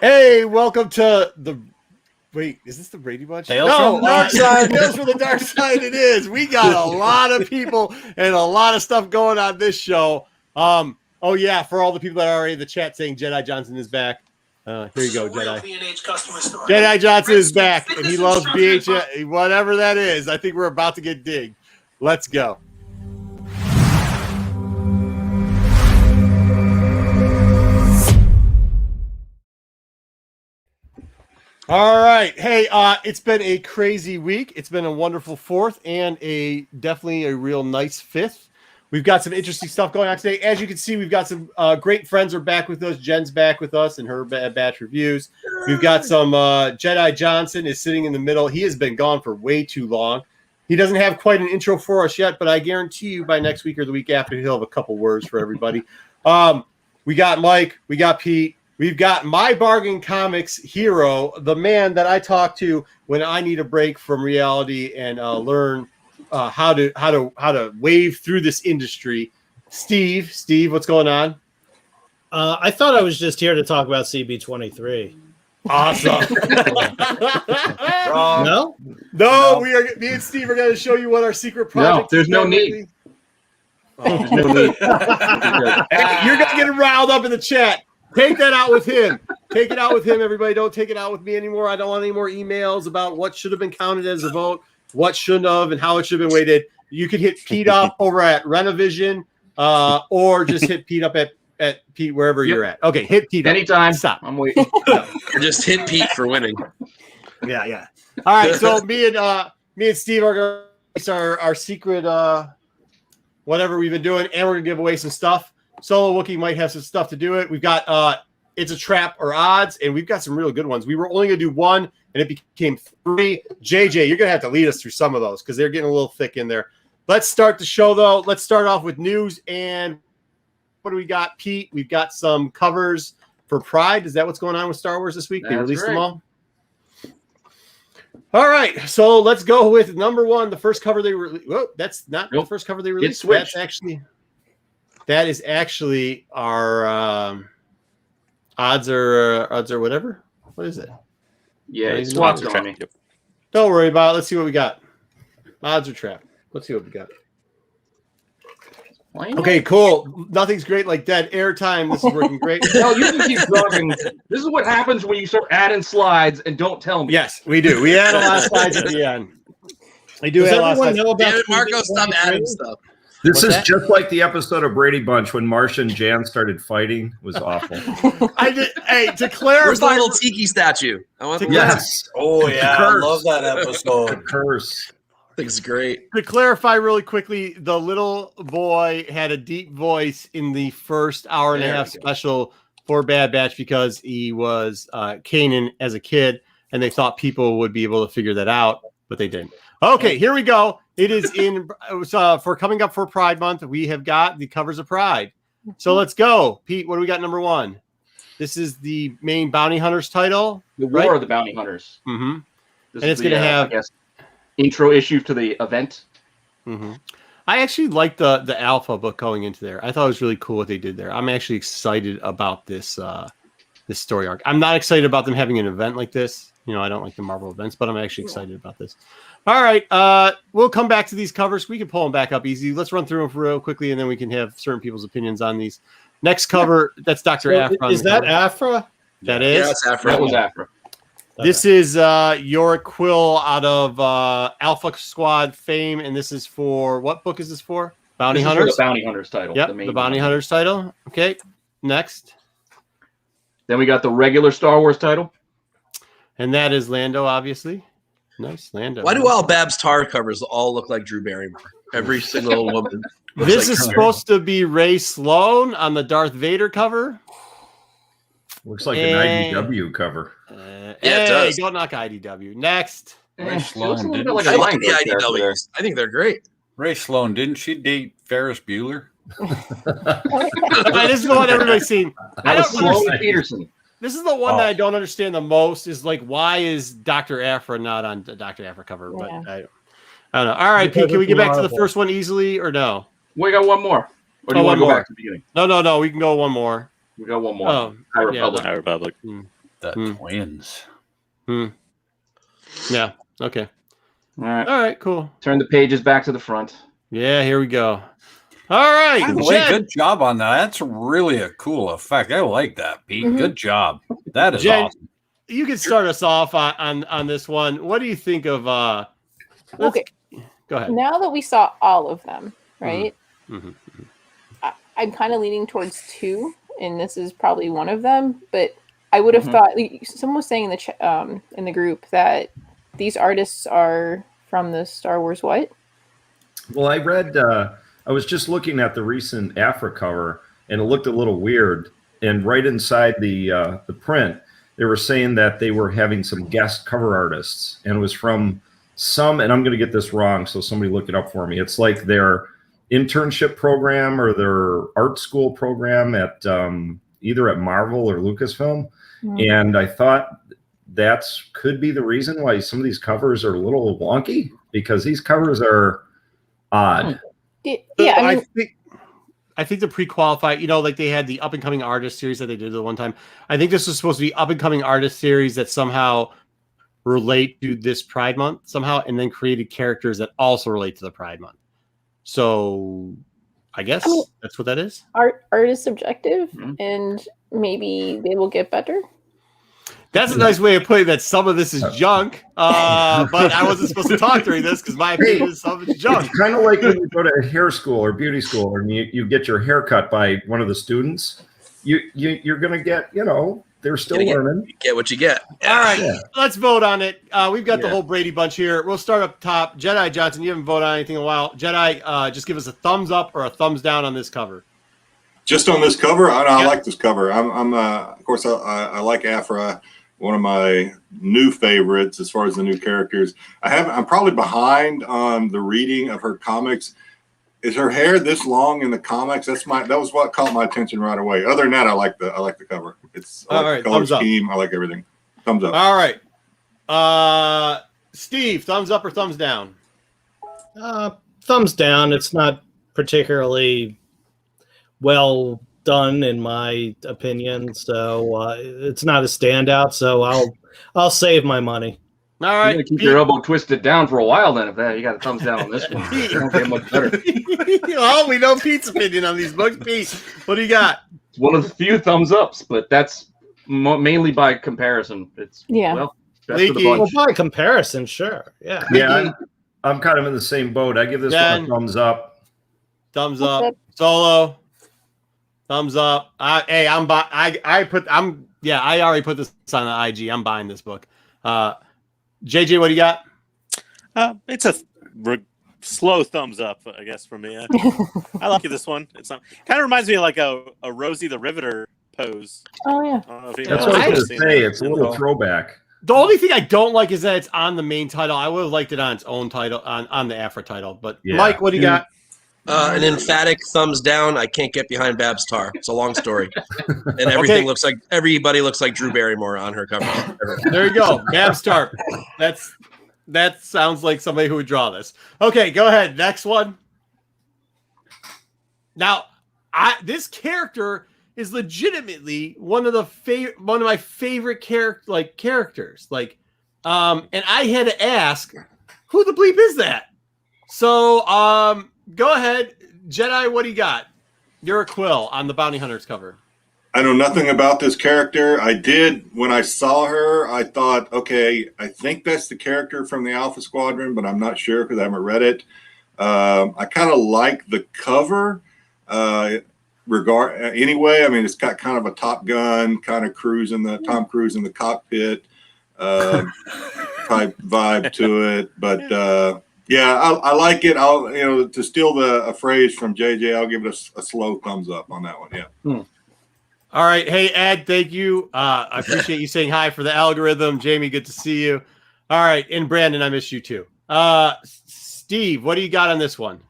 Hey, welcome to the. Wait, is this the Brady Bunch? Tales from the Dark Side. Tales from the Dark Side. It is. We got a lot of people and a lot of stuff going on this show. Oh yeah, for all the people that are already in the chat saying Jedi Johnson is back. Here you go, Jedi. Jedi Johnson is back, and he loves BH, whatever that is. I think we're about to get digged. Let's go. All right. Hey, it's been a crazy week. It's been a wonderful 4th and definitely a real nice 5th. We've got some interesting stuff going on today. As you can see, we've got some great friends are back with us. Jen's back with us and her batch reviews. We've got some Jedi Johnson is sitting in the middle. He has been gone for way too long. He doesn't have quite an intro for us yet, but I guarantee you by next week or the week after, he'll have a couple words for everybody. We got Mike. We got Pete. We've got my bargain comics hero, the man that I talk to when I need a break from reality and learn how to wave through this industry. Steve, what's going on? I thought I was just here to talk about CB23. Awesome. No, me and Steve are going to show you what our secret project. No, there's no need. There's no need. You're going to get riled up in the chat. Take that out with him. Take it out with him, everybody. Don't take it out with me anymore. I don't want any more emails about what should have been counted as a vote, what shouldn't have, and how it should have been weighted. You could hit Pete up over at Renovision, or just hit Pete up at Pete wherever you're at. Okay, hit Pete anytime. Up. Stop. I'm waiting. Or just hit Pete for winning. Yeah. All right, so me and Steve are going to release our secret whatever we've been doing, and we're going to give away some stuff. Solo Wookiee might have some stuff to do it. We've got It's a Trap or Odds, and we've got some really good ones. We were only going to do one, and it became 3. JJ, you're going to have to lead us through some of those because they're getting a little thick in there. Let's start the show, though. Let's start off with news. And what do we got, Pete? We've got some covers for Pride. Is that what's going on with Star Wars this week? They released them all? All right, so let's go with number 1, the first cover they released. Whoa, that's not the first cover they released. That is actually our odds or whatever. What is it? Yeah, it's swapped on me. Don't worry about it. Let's see what we got. Odds or trap. Let's see what we got. Okay, cool. Nothing's great like dead air time. This is working great. No, you can keep talking. This is what happens when you start adding slides and don't tell me. Yes, we do. We add a lot of slides at the end. We do add a lot of slides. Damn it, Marco, stop adding stuff. This is just like the episode of Brady Bunch when Marsha and Jan started fighting. It was awful. To clarify. Where's the little tiki statue? Yes. Oh, yeah. I love that episode. The curse. I think it's great. To clarify really quickly, the little boy had a deep voice in the first hour and a half special for Bad Batch because he was Kanan as a kid, and they thought people would be able to figure that out, but they didn't. Okay, here we go. It is for coming up for Pride Month. We have got the covers of Pride. So let's go. Pete, what do we got number 1? This is the main Bounty Hunters title. The War of the Bounty Hunters. Mm-hmm. And it's going to have intro issue to the event. Mm-hmm. I actually like the Alpha book going into there. I thought it was really cool what they did there. I'm actually excited about this this story arc. I'm not excited about them having an event like this. You know, I don't like the Marvel events, but I'm actually excited about this. All right, we'll come back to these covers. We can pull them back up easy. Let's run through them real quickly, and then we can have certain people's opinions on these. Next cover, that's Dr. Aphra. Is that Aphra? That is. Yeah, that's Aphra. That was Aphra. This is Yorick Quill out of Alpha Squad fame, and this is for what book is this for? Bounty Hunters. The Bounty Hunters title. Yep, the Bounty Hunters title. Okay, next. Then we got the regular Star Wars title, and that is Lando, obviously. Nice, Lando. Why do all Babs Tar covers all look like Drew Barrymore? Every single woman. This is supposed to be Ray Sloan on the Darth Vader cover. Looks like an IDW cover. Yeah, it does. Don't knock IDW. Next. Ray Sloan I like the IDWs. I think they're great. Ray Sloan, didn't she date Ferris Bueller? This is the one everybody's seen. I don't understand. Peterson. This is the one that I don't understand the most. Is like, why is Dr. Aphra not on the Dr. Aphra cover? Yeah. But I don't know. All right, Pete, can we get back to the first one easily or no? We got one more. Or do you want to go back to the beginning? No. We can go one more. We got one more. Oh, High yeah, Republic. High Republic. The twins. Yeah. Okay. All right. All right. Cool. Turn the pages back to the front. Yeah. Here we go. All right. By the way, Jen, good job on that. That's really a cool effect. I like that, Pete. Mhm. Good job. That is Jen, awesome. you can start us off on this one. What do you think of? Okay. Go ahead. Now that we saw all of them, right? Mhm. I'm kind of leaning towards 2, and this is probably one of them. But I would have thought someone was saying in the group that these artists are from the Star Wars what? Well, I read. I was just looking at the recent Aphra cover, and it looked a little weird. And right inside the print, they were saying that they were having some guest cover artists, and it was from some. And I'm going to get this wrong, so somebody look it up for me. It's like their internship program or their art school program at either at Marvel or Lucasfilm. And I thought that could be the reason why some of these covers are a little wonky, because these covers are odd. Yeah, I think the pre-qualified, like they had the up and coming artist series that they did the one time. I think this was supposed to be up and coming artist series that somehow relate to this Pride Month somehow, and then created characters that also relate to the Pride Month. So I guess that's what that is. Art is subjective, and maybe they will get better. That's a nice way of putting that. Some of this is junk, but I wasn't supposed to talk during this because my opinion is some of it's junk. It's kind of like when you go to hair school or beauty school and you get your hair cut by one of the students. You're going to get, they're still learning. You get what you get. All right, let's vote on it. We've got the whole Brady bunch here. We'll start up top. Jedi Johnson, you haven't voted on anything in a while. Jedi, just give us a thumbs up or a thumbs down on this cover. Just on this cover, I like this cover. Of course, I like Aphra. One of my new favorites as far as the new characters. I'm probably behind on the reading of her comics. Is her hair this long in the comics? That was what caught my attention right away. Other than that, I like the cover. I like the color scheme. I like everything. Thumbs up. All right. Steve, thumbs up or thumbs down? Thumbs down. It's not particularly well done in my opinion, so it's not a standout, so I'll save my money. All right, you're gonna keep your elbow twisted down for a while then. If that, you got a thumbs down on this one. It don't get much better. Well, we know Pete's opinion on these books. Pete, what do you got? It's one of the few thumbs ups, but that's mainly by comparison. It's well, best of the bunch. Well, by comparison, sure, yeah. I'm kind of in the same boat. I give this one a thumbs up. Thumbs up. Solo. Thumbs up. I already put this on the IG. I'm buying this book. JJ, what do you got? It's a slow thumbs up, I guess, for me. I like this one. It's not kind of reminds me of like a Rosie the Riveter pose. Oh yeah. That's what I was going to say. It's a little throwback. The only thing I don't like is that it's on the main title. I would have liked it on its own title, on the Aphra title. But Mike, what do you got? An emphatic thumbs down. I can't get behind Babs Tar. It's a long story, and everybody looks like Drew Barrymore on her cover. There you go, Babs Tar. That sounds like somebody who would draw this. Okay, go ahead. Next one. Now, this character is legitimately one of my favorite characters. And I had to ask, who the bleep is that? So, go ahead, Jedi. What do you got? You're a Quill on the Bounty Hunters cover. I know nothing about this character. When I saw her, I thought, okay, I think that's the character from the Alpha Squadron, but I'm not sure because I haven't read it. I kind of like the cover. Anyway, I mean, it's got kind of a Top Gun kind of Tom Cruise in the cockpit type vibe to it, but. Yeah, I like it. To steal a phrase from JJ, I'll give it a slow thumbs up on that one. Yeah. All right. Hey, Ed, thank you. I appreciate you saying hi for the algorithm. Jamie, good to see you. All right. And Brandon, I miss you too. Steve, what do you got on this one?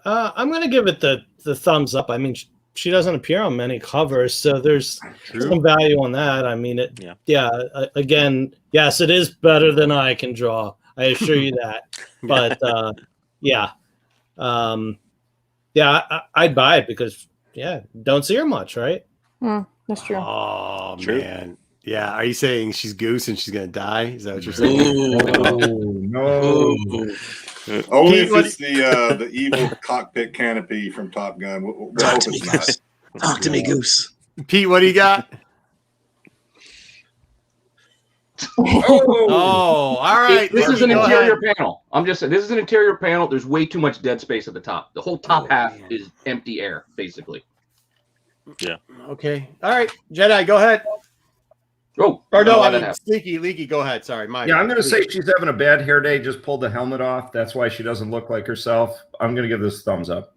I'm going to give it the thumbs up. I mean, she doesn't appear on many covers, so there's some value on that. I mean, again, yes, it is better than I can draw. I assure you that. But I'd buy it because don't see her much, right? That's true. Oh man, Yeah. Are you saying she's Goose and she's gonna die? Is that what you're saying? No. Only if it's the evil cockpit canopy from Top Gun. We'll hope it's not. Talk to me, Goose. Pete, what do you got? Oh, all right. This is an interior panel. I'm just saying, this is an interior panel. There's way too much dead space at the top. The whole top half is empty air, basically. Yeah. Okay. All right. Jedi, go ahead. Oh, or no, I mean, Leaky, go ahead. Sorry. Yeah, I'm going to say she's having a bad hair day. Just pulled the helmet off. That's why she doesn't look like herself. I'm going to give this a thumbs up.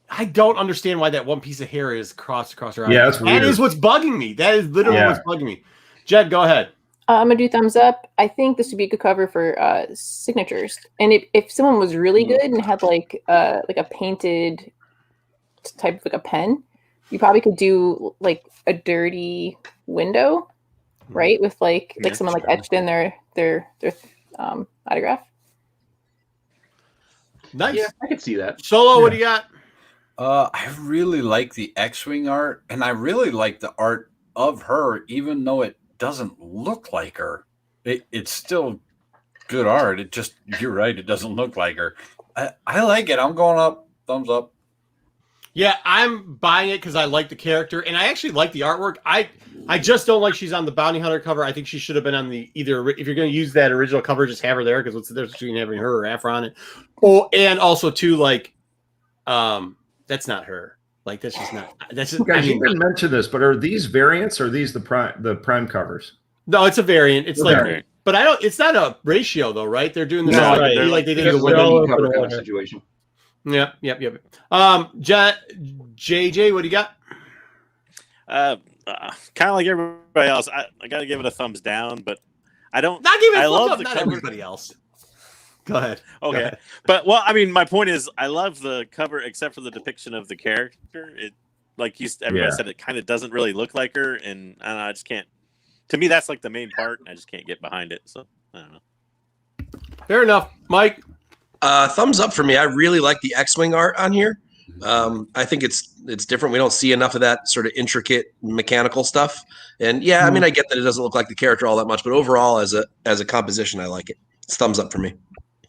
I don't understand why that one piece of hair is crossed across her eye. Yeah, that's weird. That is what's bugging me. That is literally what's bugging me. Jed, go ahead. I'm gonna do thumbs up. I think this would be a good cover for signatures. And if someone was really good and had like a painted type of like a pen, you probably could do like a dirty window, right? With like someone like etched in their autograph. Nice. Yeah, I could see that. Solo, what do you got? I really like the X-Wing art, and I really like the art of her, even though it doesn't look like her. It's still good art. It just, you're right, it doesn't look like her. I like it. I'm going up. Thumbs up. Yeah, I'm buying it because I like the character, and I actually like the artwork. I just don't like she's on the Bounty Hunter cover. I think she should have been on the either. If you're going to use that original cover, just have her there, because what's the difference between having her or Aphra on it? Oh, and also too, like, that's not her. Like, that's just not. That's just. Guys, you didn't mention this, but are these variants or are these the prime covers? No, it's a variant. It's like, variant. But I don't. It's not a ratio though, right? They're doing this like they did the the cover kind of situation. Yep. JJ, what do you got? Kind of like everybody else. I got to give it a thumbs down, but I don't. Not give it. I love up, the not cover. everybody else. Go ahead. Okay, Go ahead. But well, I mean, my point is, I love the cover except for the depiction of the character. It, like everybody said, it kind of doesn't really look like her, and I don't know, I just can't. To me, that's like the main part, and I just can't get behind it. So I don't know. Fair enough, Mike. Thumbs up for me. I really like the X-Wing art on here. I think it's different. We don't see enough of that sort of intricate mechanical stuff. And yeah, I mean, I get that it doesn't look like the character all that much, but overall, as a composition, I like it. It's thumbs up for me.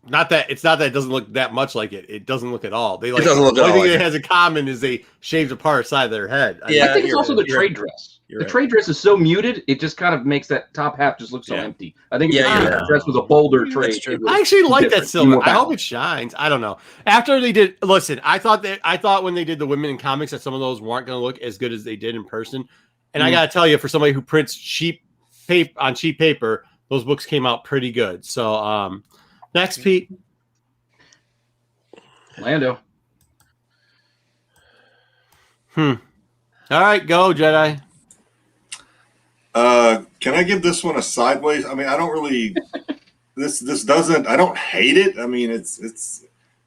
It's not that it doesn't look that much like it. It doesn't look at all. It doesn't look at all. The only thing it has in common is they shaved apart side of their head. I think it's also the trade dress. The trade dress is so muted, it just kind of makes that top half just look so empty. I think if the dress was a bolder trade. I actually like that silver. I hope it shines. I don't know. After they did, listen, I thought when they did the women in comics that some of those weren't going to look as good as they did in person. And I got to tell you, for somebody who prints cheap paper, those books came out pretty good. So next, Pete. Lando. All right, go, Jedi. Can I give this one a sideways? I mean, I don't really. this doesn't. I don't hate it. I mean, it's,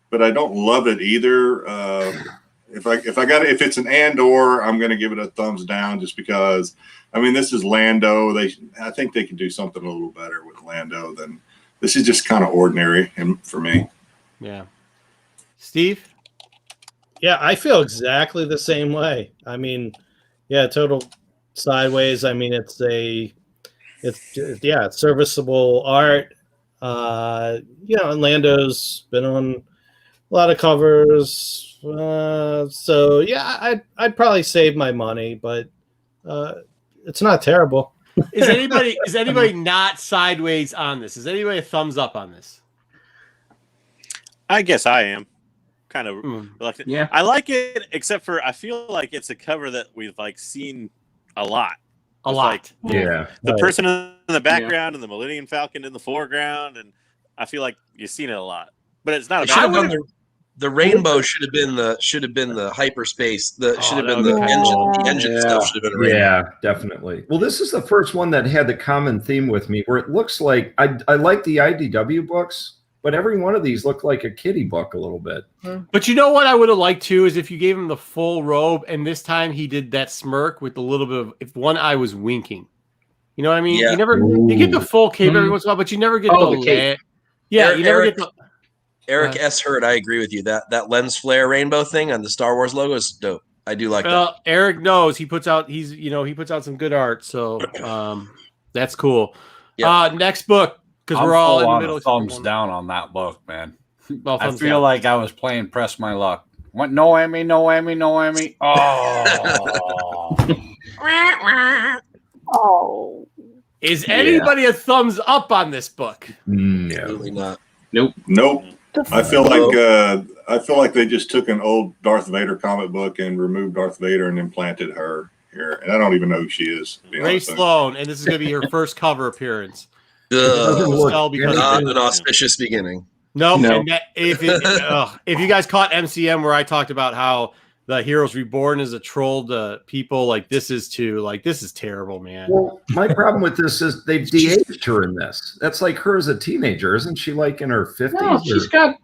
but I don't love it either. If it's an and/or, I'm going to give it a thumbs down, just because. I mean, this is Lando. I think they can do something a little better with Lando than this. Is just kind of ordinary, and for me. Yeah. Steve? Yeah, I feel exactly the same way. I mean, yeah, total sideways. I mean, it's serviceable art. And Lando's been on a lot of covers. So yeah, I'd probably save my money, but it's not terrible. Is anybody not sideways on this? Is anybody a thumbs up on this? I guess I am. Kind of reluctant. Yeah, I like it, except for I feel like it's a cover that we've seen a lot. Like, the person in the background and the Millennium Falcon in the foreground, and I feel like you've seen it a lot. But it's not. The rainbow should have been the hyperspace. The engine stuff should have been a rainbow. Yeah, definitely. Well, this is the first one that had the common theme with me, where it looks like I like the IDW books. But every one of these looked like a kiddie book a little bit. But you know what I would have liked too is if you gave him the full robe, and this time he did that smirk with a little bit of, if one eye was winking. You know what I mean? Yeah. You get the full cape every once in a while, but you never get the cape. Yeah, you never get the. Eric S. Hurd, I agree with you. That lens flare rainbow thing on the Star Wars logo is dope. I do like that. Eric knows he puts out some good art, so that's cool. Yep. Next book, because we're all in the middle. Thumbs down on that book, man. Well, I feel like I was playing Press My Luck. What? No Emmy, no Emmy, no Emmy. Oh. Oh. Is anybody a thumbs up on this book? No. Absolutely not. Nope. I feel like they just took an old Darth Vader comic book and removed Darth Vader and implanted her here, and I don't even know who she is. Ray Sloan, and this is going to be her first cover appearance. Not an auspicious beginning. Nope. No. And if you guys caught MCM where I talked about how the Heroes Reborn is a troll to people, like this is terrible, man. Well, my problem with this is they've de-aged her in this. That's like her as a teenager, isn't she? Like in her 50s? No, she's got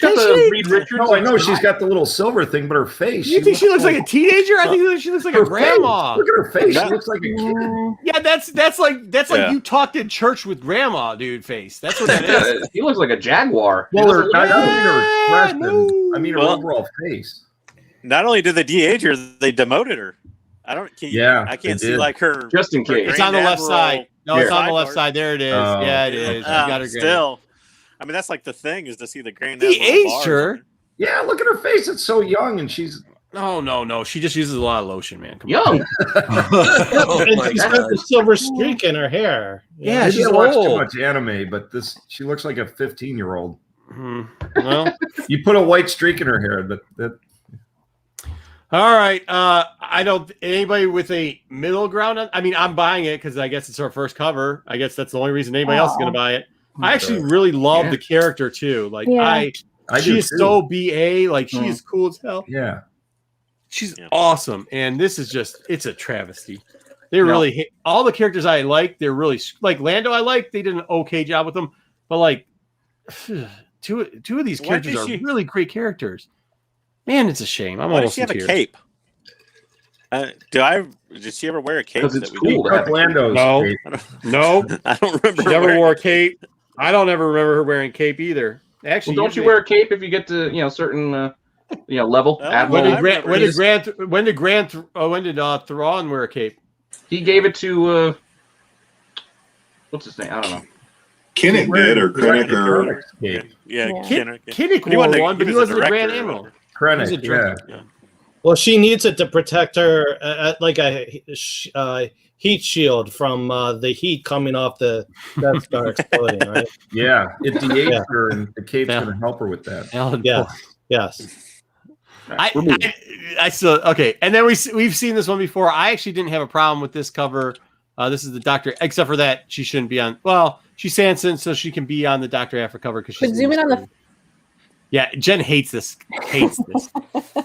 the Reed Richards. No, I know she's got the little silver thing, but her face. You think she looks like a teenager? I think she looks like a grandma. Look at her face. She looks like a kid. Yeah, that's like you talked in church with grandma, dude. Face. That's what that is. He looks like a jaguar. Well, I don't mean her expression. I mean her overall face. Not only did they de-age her, they demoted her. I can't see like her. Just in case. It's on the left side. No, it's on the left side. There it is. Yeah, it is. You got her still. I mean, that's like the thing is to see the Grand. He aged her. Yeah, look at her face. It's so young, and she's. No. She just uses a lot of lotion, man. Come young. And she's got the silver streak in her hair. Yeah, she's watched too old. much anime, but she looks like a 15-year-old. Well, you put a white streak in her hair. That. All right. I don't. Anybody with a middle ground? I mean, I'm buying it because I guess it's our first cover. I guess that's the only reason anybody else is going to buy it. I actually really love the character too. Like she is so BA. Like she is cool as hell. Yeah, she's awesome. And this is it's a travesty. They really hit all the characters I like. They're really like Lando. I like. They did an okay job with them, but like two of these characters are really great characters. Man, it's a shame. Why does she have a cape? Did she ever wear a cape? Because it's cool. Lando's cape. No. I don't remember. She never wore a cape. I don't ever remember her wearing a cape either. Actually, don't you wear a cape if you get to certain level? When did Thrawn wear a cape? He gave it to what's his name? I don't know. Kinnick did, or Krennic, or Kinnick wore one, but he wasn't a Grand Admiral. Krennic, yeah. Well, she needs it to protect her, like a heat shield from the heat coming off the Death Star exploding, right? Yeah, it de-aged her, and the cape's going to help her with that. Yes. I still okay. And then we've seen this one before. I actually didn't have a problem with this cover. This is the Doctor, except for that she shouldn't be on. Well, she's Sanson, so she can be on the Dr. Aphra cover because she's. But zoom in on the. Yeah, Jen hates this.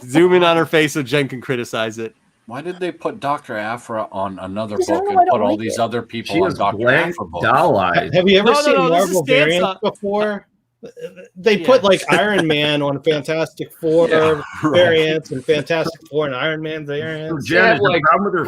Zoom in on her face so Jen can criticize it. Why did they put Dr. Aphra on another book and put all these other people on Dr. Aphra books? Have you ever seen Marvel variants before? They put like Iron Man on Fantastic Four variants and Fantastic Four and Iron Man variants. Jen, like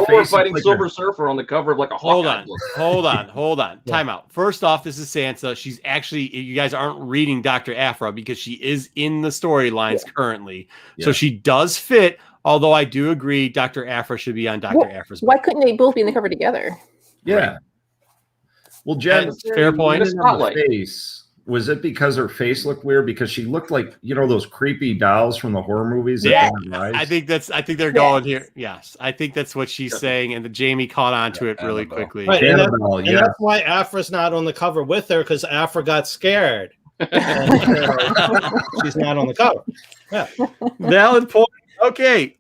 Thor fighting Silver Surfer on the cover of like a Hawkeye book. Hold on. Time out. First off, this is Sansa. She's actually, you guys aren't reading Dr. Aphra because she is in the storylines currently. So she does fit, although I do agree Dr. Aphra should be on Dr. Aphra's book. Why couldn't they both be in the cover together? Yeah. Right. Well, Jen, fair point. Was it because her face looked weird? Because she looked like, those creepy dolls from the horror movies. I think they're going here. Yes. I think that's what she's saying. And the Jamie caught on to it really quickly. Right, and that's why Aphra's not on the cover with her, because Aphra got scared. She's not on the cover. Yeah. Valid point. Okay.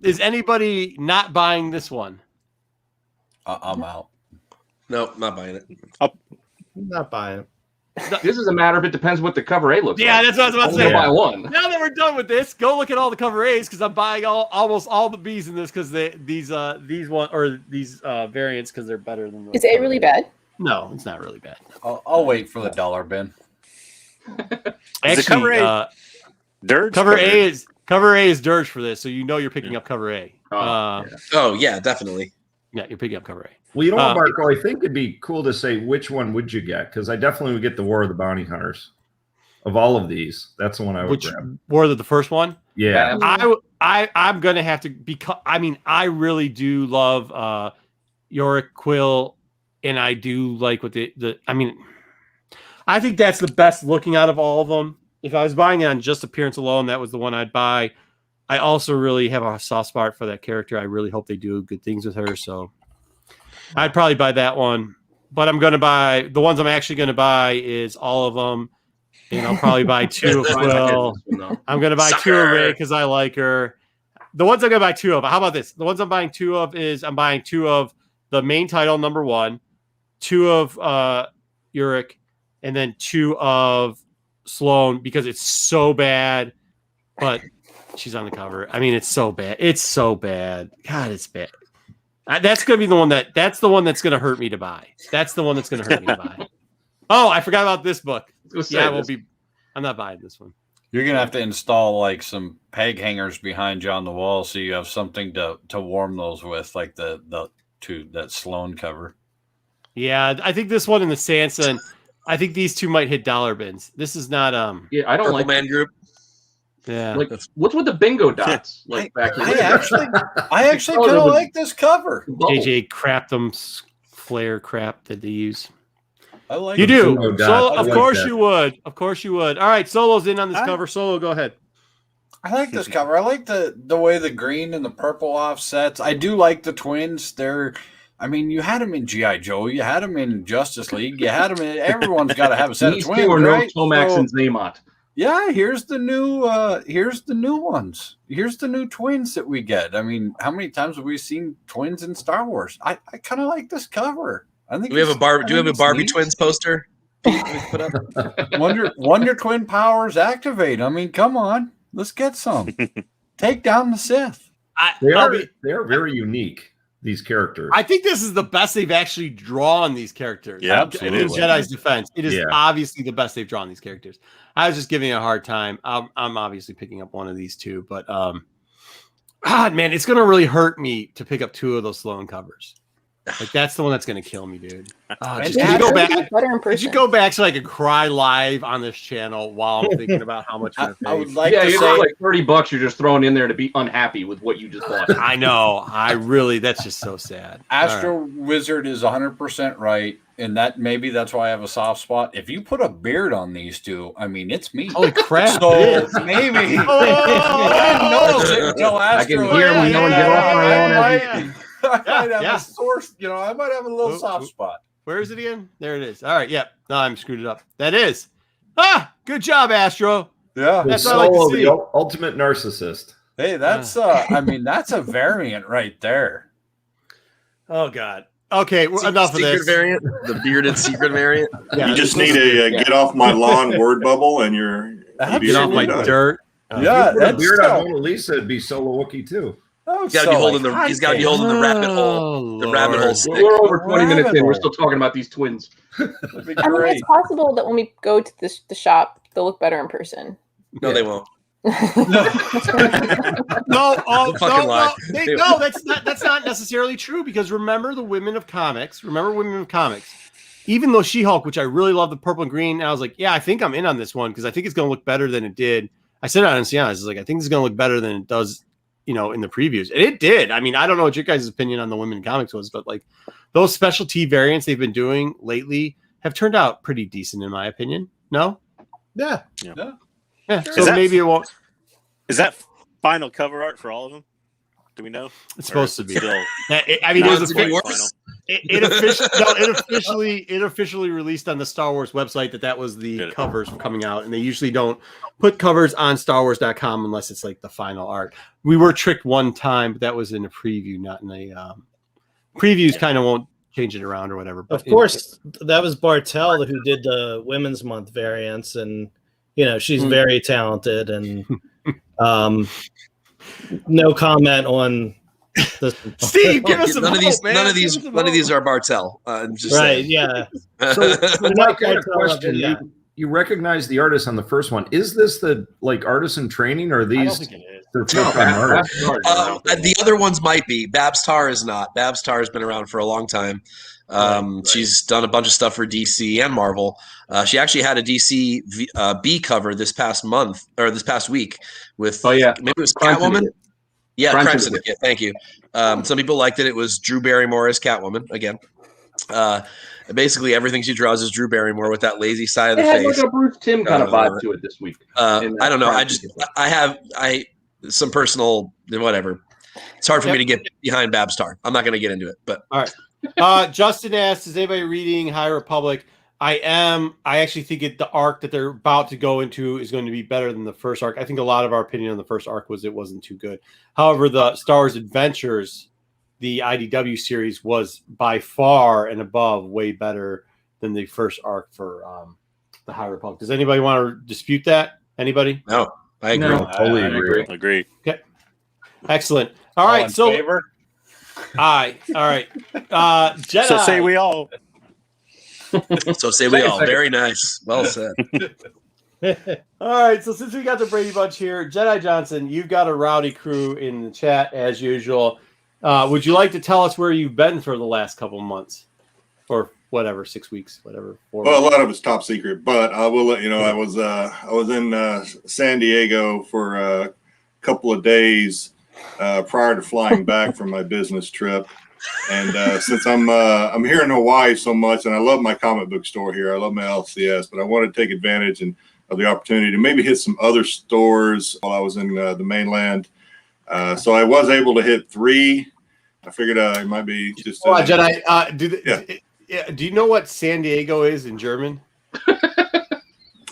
Is anybody not buying this one? I'm out. No, not buying it. I'm not buying it. This is a matter of it depends what the cover A looks like. Yeah, that's what I was about to say. Buy one. Now that we're done with this, go look at all the cover A's because I'm buying almost all the B's in this because these variants because they're better than. Is A really bad? No, it's not really bad. I'll wait for the dollar bin. Actually, cover A, Durge cover A is Durge for this, so you're picking up cover A. Oh yeah, definitely. Yeah, you're picking up cover A. Well, you know what, Marco? I think it'd be cool to say which one would you get, because I definitely would get the War of the Bounty Hunters. of all of these. That's the one I would grab. War the first one? Yeah. I'm gonna have to because I really do love Yorick Quill, and I do like what I think that's the best looking out of all of them. If I was buying it on just appearance alone, that was the one I'd buy. I also really have a soft spot for that character. I really hope they do good things with her, so I'd probably buy that one. But I'm going to buy the ones I'm actually going to buy is all of them, and I'll probably buy 2 of Quill. I'm going to buy 2 of Rey because I like her. The ones I'm going to buy 2 of. How about this? The ones I'm buying 2 of is I'm buying 2 of the main title number 1, 2 of Yorick, and then 2 of Sloane because it's so bad, but she's on the cover. I mean, it's so bad. It's so bad. God, it's bad. That's gonna be the one that's the one that's gonna hurt me to buy. That's the one that's gonna hurt me to buy. Oh, I forgot about this book. Yeah, I'm not buying this one. You're gonna have to install like some peg hangers behind you on the wall so you have something to warm those with, like that Sloane cover. Yeah, I think this one and the Sansa, and I think these 2 might hit dollar bins. This is not Yeah, I don't Purple like Man Group. Yeah. Like what's with the bingo dots? Like back I actually kind of like this cover. JJ Craptham flare crap that they use. I like you do. Solo, of course you would. Of course you would. All right, Solo's in on this cover. Solo, go ahead. I like this cover. I like the way the green and the purple offsets. I do like the twins. You had them in G.I. Joe. You had them in Justice League. You had them in. Everyone's got to have a set of twins. These 2 are right? no Tomax and Zaymot. Yeah, here's the new ones. Here's the new twins that we get. I mean, how many times have we seen twins in Star Wars? I kind of like this cover. I think do we have a Barbie neat. twins poster? Put up? Wonder twin powers activate. I mean, come on, let's get some. Take down the Sith. They are very unique. These characters. I think this is the best they've actually drawn these characters. Yeah, in Jedi's defense, it is obviously the best they've drawn these characters. I was just giving it a hard time. I'm obviously picking up one of these 2, but God, man, it's gonna really hurt me to pick up 2 of those Sloane covers. Like that's the one that's gonna kill me, dude. Could you go back so I could cry live on this channel while I'm thinking about how much I would like to say like $30 you're just throwing in there to be unhappy with what you just bought. I know. That's just so sad. Astro Wizard is 100% right, and that's why I have a soft spot. If you put a beard on these 2, I mean, it's me. Holy crap! So maybe. I can hear him yelling, "Get off my own!" I might have a source, I might have a little soft spot. Where is it again? There it is. All right, yep. No, I'm screwed it up. That is. Good job, Astro. Yeah. That's what I like to see. The ultimate narcissist. Hey, that's that's a variant right there. Oh God. Okay, enough of this. Variant, the bearded secret variant. Yeah, you just need a get off my lawn word bubble, and get off my dirt. Yeah, that beard on Mona Lisa would be Solo Wookiee too. He's got to be holding the rabbit hole. The rabbit hole stick. We're over 20 minutes in. We're still talking about these twins. I mean, it's possible that when we go to the shop, they'll look better in person. No, they won't. No, that's not necessarily true because remember Women of Comics. Even though She-Hulk, which I really love the purple and green, and I was like, yeah, I think I'm in on this one because I think it's going to look better than it did. I said it on NCN. I was like, I think this is going to look better than it does, in the previews. And it did. I mean, I don't know what your guys' opinion on the Women in Comics was, but like those specialty variants they've been doing lately have turned out pretty decent in my opinion. No? Yeah. So maybe it won't. Is that final cover art for all of them? Do we know? It's supposed to be. Still, I mean, it officially released on the Star Wars website that was the covers coming out, and they usually don't put covers on StarWars.com unless it's like the final art. We were tricked one time, but that was in a preview, not in a previews. Kind of won't change it around or whatever. But of course, that was Bartel who did the Women's Month variants, and she's very talented and. No comment on this. Steve, give us none of these are Bartel. Right, yeah. So Mike, I had a question. Yeah. you recognize the artist on the first one. Is this the like artist in training, or are these? I don't think it is. They're full-time artists? The other ones might be. Babs Tarr is not. Babs Tarr has been around for a long time. Right. She's done a bunch of stuff for DC and Marvel. She actually had a DC B cover this past month or this past week with maybe it was Catwoman. Yeah, Crime Syndicate. Thank you. Some people liked it. It was Drew Barrymore as Catwoman again. Basically, everything she draws is Drew Barrymore with that lazy side of the face. Like a Bruce Timm kind of vibe to it this week. I don't know. I have some personal whatever. It's hard for me to get behind Babs Tarr. I'm not going to get into it, but all right. Justin asks, is anybody reading High Republic? I am. I actually think the arc that they're about to go into is going to be better than the first arc. I think a lot of our opinion on the first arc was it wasn't too good. However, the Star Wars Adventures, the IDW series, was by far and above way better than the first arc for the High Republic. Does anybody want to dispute that? Anybody? No, I agree. No, totally agree. Okay, excellent. All right, so favor? Aye. All right. Jedi. So say we all. So say we all. Very nice. Well said. All right. So since we got the Brady Bunch here, Jedi Johnson, you've got a rowdy crew in the chat as usual. Would you like to tell us where you've been for the last couple of months, or whatever, 6 weeks, whatever? Well, a lot of it's top secret, but I will let you know. I was in San Diego for a couple of days prior to flying back from my business trip. And since I'm here in Hawaii so much, and I love my comic book store here, I love my LCS, but I wanted to take advantage of the opportunity to maybe hit some other stores while I was in the mainland. So I was able to hit 3. I figured it might be just. Jedi, do you know what San Diego is in German?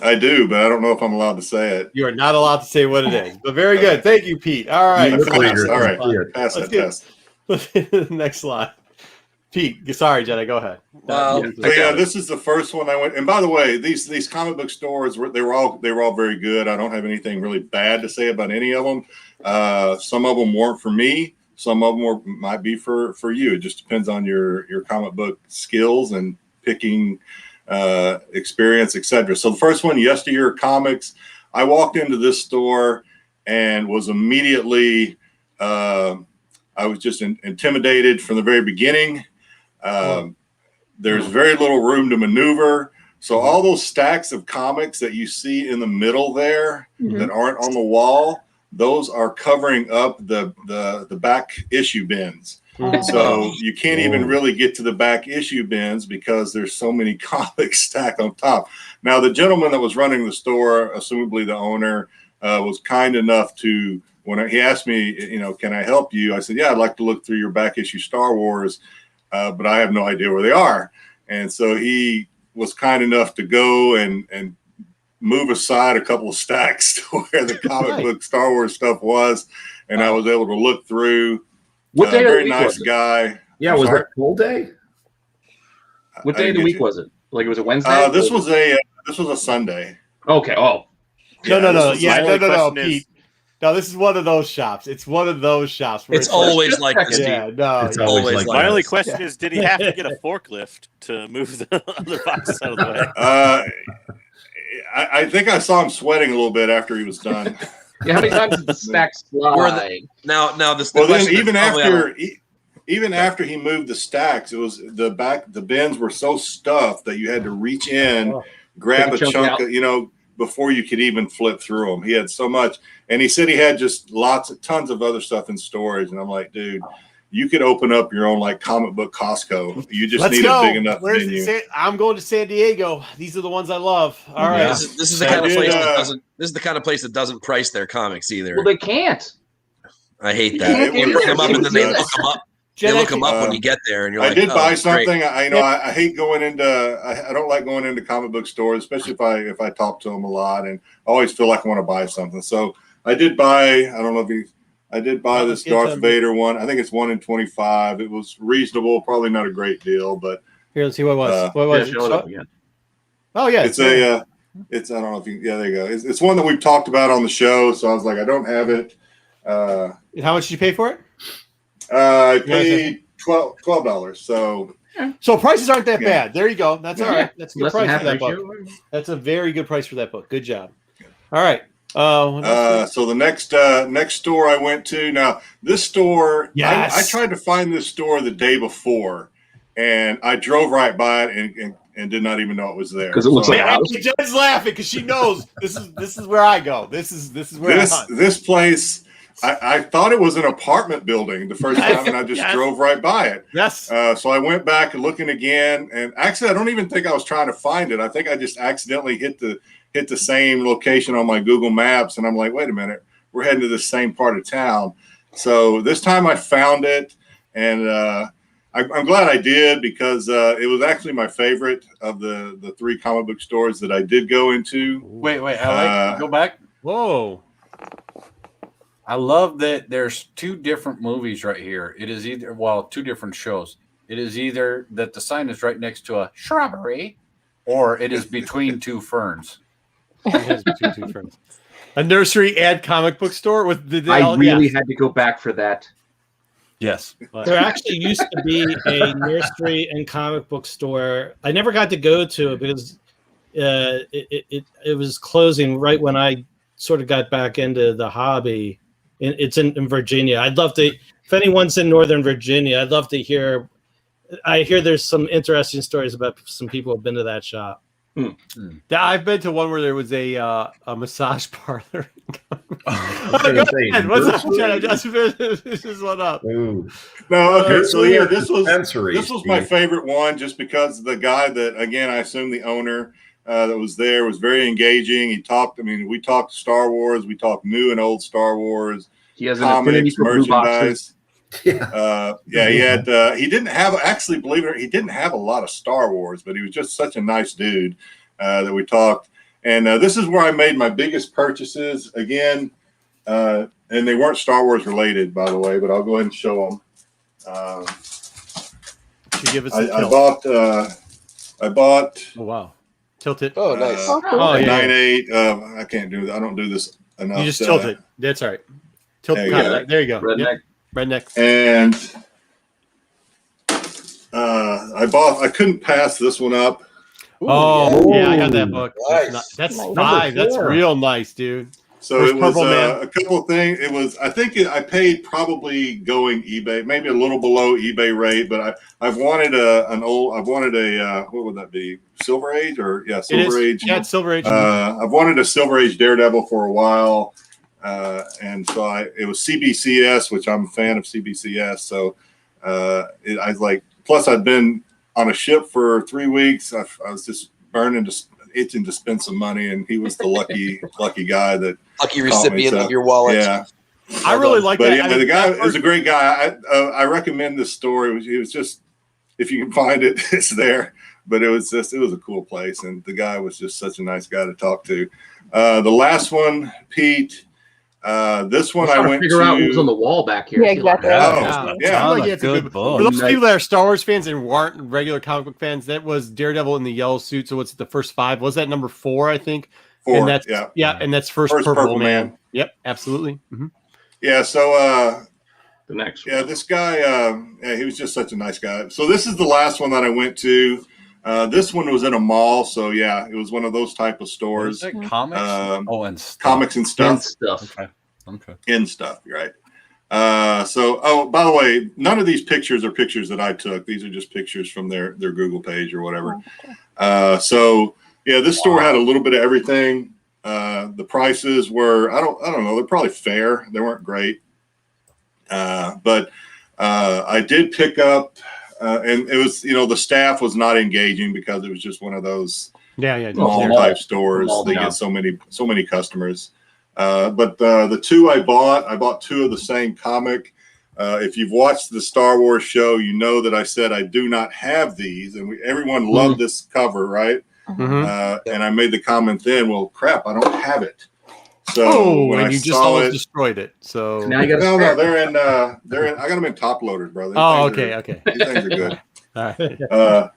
I do, but I don't know if I'm allowed to say it. You are not allowed to say what it is. But very good. Thank you, Pete. All right. All right. Pass that test. Next slide. Pete, sorry, Jedi, go ahead. This is the first one I went. And by the way, these comic book stores they were all very good. I don't have anything really bad to say about any of them. Some of them weren't for me. Some of them might be for you. It just depends on your comic book skills and picking experience, etc. So the first one, Yesteryear Comics. I walked into this store and was immediately. I was just intimidated from the very beginning. There's very little room to maneuver. So all those stacks of comics that you see in the middle there that aren't on the wall, those are covering up the back issue bins. So you can't even really get to the back issue bins because there's so many comics stacked on top. Now, the gentleman that was running the store, assumably the owner, was kind enough to, when he asked me, can I help you? I said, yeah, I'd like to look through your back issue Star Wars, but I have no idea where they are. And so he was kind enough to go and move aside a couple of stacks to where the comic book Star Wars stuff was. And I was able to look through. What day very of the week nice was it? guy. Yeah, was it full day? What day of the week was it? Like it was a Wednesday? This was a Sunday. Okay. Oh. No. Pete. No, this is one of those shops. It's one of those shops. Where it's always like this. Yeah, no. It's always like my only question is, did he have to get a forklift to move the other boxes out of the way? I think I saw him sweating a little bit after he was done. Yeah, how many times did the stacks fly? Now this. Well, then even after he moved the stacks, it was the bins were so stuffed that you had to reach in, grab a chunk of, before you could even flip through them. He had so much, and he said he had just tons of other stuff in storage. And I'm like, dude, you could open up your own like comic book Costco. You just need a big enough venue. I'm going to San Diego. These are the ones I love. All right, this is the kind of place that doesn't. This is the kind of place that doesn't price their comics either. Well, they can't. I hate that. They bring them up and then they look them up. They look them up when you get there, and you're like, I did buy something. I hate going into. I don't like going into comic book stores, especially if I talk to them a lot, and I always feel like I want to buy something. So I did buy. I don't know if I did buy this Darth Vader one. I think it's 1 in 25. It was reasonable, probably not a great deal, but here, let's see what it was. What was it? Oh yeah, it's I don't know if you. Yeah, there you go. It's one that we've talked about on the show. So I was like, I don't have it. How much did you pay for it? I paid $12. So prices aren't that bad. There you go. That's all right. That's a good Less than price half for that book. That's a very good price for that book. Good job. All right. So the next store I went to, now this store, Yes. I tried to find this store the day before, and I drove right by it and did not even know it was there. Because it looks like a house. Jen's laughing because she knows this is where I go. This is where I hunt. This place. I thought it was an apartment building the first time, and I just drove right by it. Yes. So I went back and looking again, and actually, I don't even think I was trying to find it. I think I just accidentally hit the same location on my Google Maps, and I'm like, wait a minute, we're heading to the same part of town. So this time I found it, and I'm glad I did because it was actually my favorite of the 3 comic book stores that I did go into. Wait, Alex, go back. Whoa. I love that there's 2 different movies right here. It is either, 2 different shows. It is either that the sign is right next to a shrubbery, or it is between 2 ferns. It has between 2 ferns. A nursery and comic book store with the. I really had to go back for that. Yes. There actually used to be a nursery and comic book store. I never got to go to it because it was closing right when I sort of got back into the hobby. It's in Virginia. I'd love to, if anyone's in Northern Virginia, I'd love to hear. I hear there's some interesting stories about some people who've been to that shop. I've been to one where there was a massage parlor. What's up, Jen? I just finished this one up. No, okay. So yeah, this was my Steve. favorite one just because the guy that, again, I assume the owner that was there was very engaging. He talked. I mean, we talked Star Wars. We talked new and old Star Wars. He has an affinity comics, for blue merchandise. boxes. He had. He didn't have, actually, believe it or not, he didn't have a lot of Star Wars, but he was just such a nice dude that we talked. And this is where I made my biggest purchases again, and they weren't Star Wars related, by the way. But I'll go ahead and show them. Give us I bought. Oh wow! Tilt it. Oh, nice. Oh yeah. 9/8. I can't do that. I don't do this enough. You just tilt it. That's all right. Tilt. There you go. Redneck. Yep. Redneck. And I couldn't pass this one up. Yeah, I got that book. Nice. That's Nice. 5. That's Number 4. real nice, dude. So Where's it was Purple Man? a couple of things. It was, I think I paid probably going eBay, maybe a little below eBay rate, but I've wanted what would that be? Silver Age Silver Age. Yeah, it's Silver Age. I've wanted a Silver Age Daredevil for a while. And so it was CBCS, which I'm a fan of CBCS. So I was like, plus I'd been on a ship for 3 weeks. I was just itching to spend some money, and he was the lucky guy that Lucky recipient of your wallet. Yeah, I really like but that. yeah, the guy is a great guy. I recommend this store. It was just, if you can find it, it's there. But it was a cool place, and the guy was just such a nice guy to talk to. The last one, Pete. This one I went to figure out what was on the wall back here. Yeah, exactly. It's a good book. For those people that are Star Wars fans and weren't regular comic book fans, that was Daredevil in the yellow suit. So what's the first 5? Was that number 4? I think. 4. And that's and that's first Purple Man. Yep, absolutely. Mm-hmm. Yeah. So The next one. yeah, this guy, he was just such a nice guy. So this is the last one that I went to. This one was in a mall, so yeah, it was one of those type of stores. Comics? And stuff. Comics and stuff. Okay. In stuff, you're right. By the way, none of these pictures are pictures that I took. These are just pictures from their Google page or whatever. So yeah, this store had a little bit of everything. The prices were, I don't know, they're probably fair. They weren't great. But I did pick up, and it was, the staff was not engaging because it was just one of those mall type stores. They get so many customers. But the 2 I bought 2 of the same comic. If you've watched the Star Wars show, you know that I said I do not have these, and everyone loved this cover, right? And I made the comment then, well, crap, I don't have it. So when and you just almost destroyed it. So now you got no, they're in. I got them in top loaders, brother. Okay. These things are good. All right.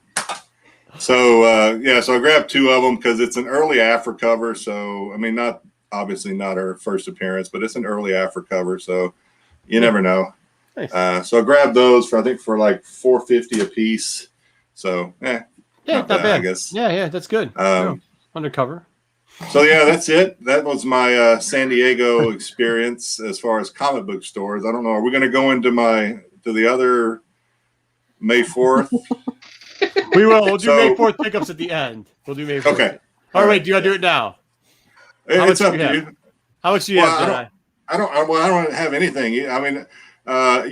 So I grabbed 2 of them because it's an early Aphra cover. So I mean, obviously not her first appearance, but it's an early Aphra cover. So you never know. Nice. So I grabbed those for like $4.50 a piece. So not bad. I guess. Yeah, that's good. Undercover. So yeah, that's it. That was my San Diego experience as far as comic book stores. I don't know. Are we going to go into the other May 4th? We will. We'll do May 4th pickups at the end. We'll do May 4th. Okay. All right. Do you want to do it now? It's up to you. How much do you have? I don't have anything. I mean,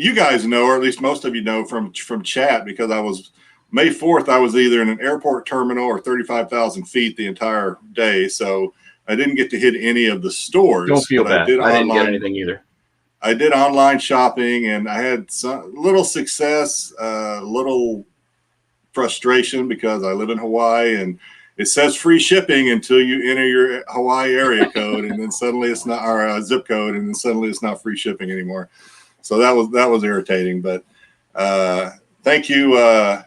you guys know, or at least most of you know from chat, because I was May 4th. I was either in an airport terminal or 35,000 feet the entire day, so I didn't get to hit any of the stores. Don't feel bad. I didn't get anything either. I did online shopping, and I had some little success, little frustration because I live in Hawaii, and it says free shipping until you enter your Hawaii area code, and then suddenly it's not, or zip code, and then suddenly it's not free shipping anymore. So that was irritating. But thank you. I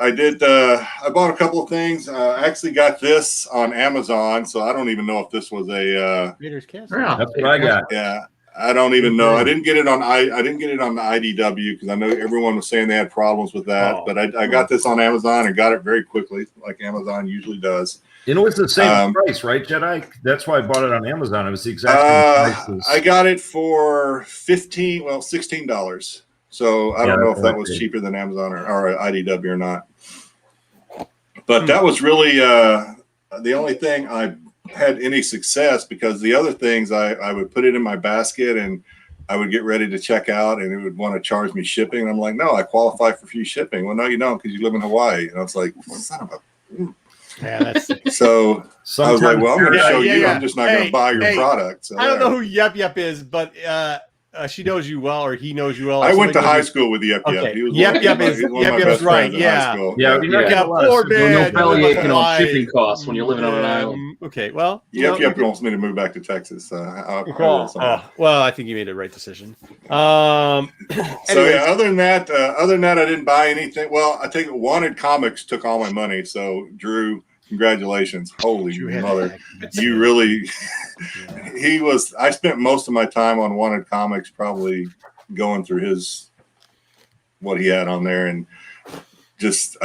bought a couple of things. I actually got this on Amazon, so I don't even know if this was a. Reader's Cast. That's what I got. Yeah. I don't even know. I didn't get it on the IDW because I know everyone was saying they had problems with that. But I got this on Amazon and got it very quickly, like Amazon usually does. You know, it's the same price, right, Jedi? That's why I bought it on Amazon. It was the exact same price. I got it for $16. So I don't know if that was cheaper than Amazon or IDW or not. But that was really the only thing I had any success, because the other things I would put it in my basket and I would get ready to check out and it would want to charge me shipping. And I'm like, no, I qualify for free shipping. Well, no, you don't, because you live in Hawaii. And I was like, son of a. Yeah, that's so I was like, well, I'm going to show you. I'm just not going to buy your product. So I don't know who Yep is, but she knows you well, or he knows you well. I went to high school with Yep. Okay. He was Yep is right. Yeah. Poor man. No bellyaching on shipping costs when you're living on an island. Okay. Well, Yep wants me to move back to Texas. Well, I think you made the right decision. So yeah, other than that, I didn't buy anything. Well, I take it Wanted Comics took all my money. So Drew, congratulations. Holy mother. You really I spent most of my time on Wanted Comics, probably going through what he had on there and just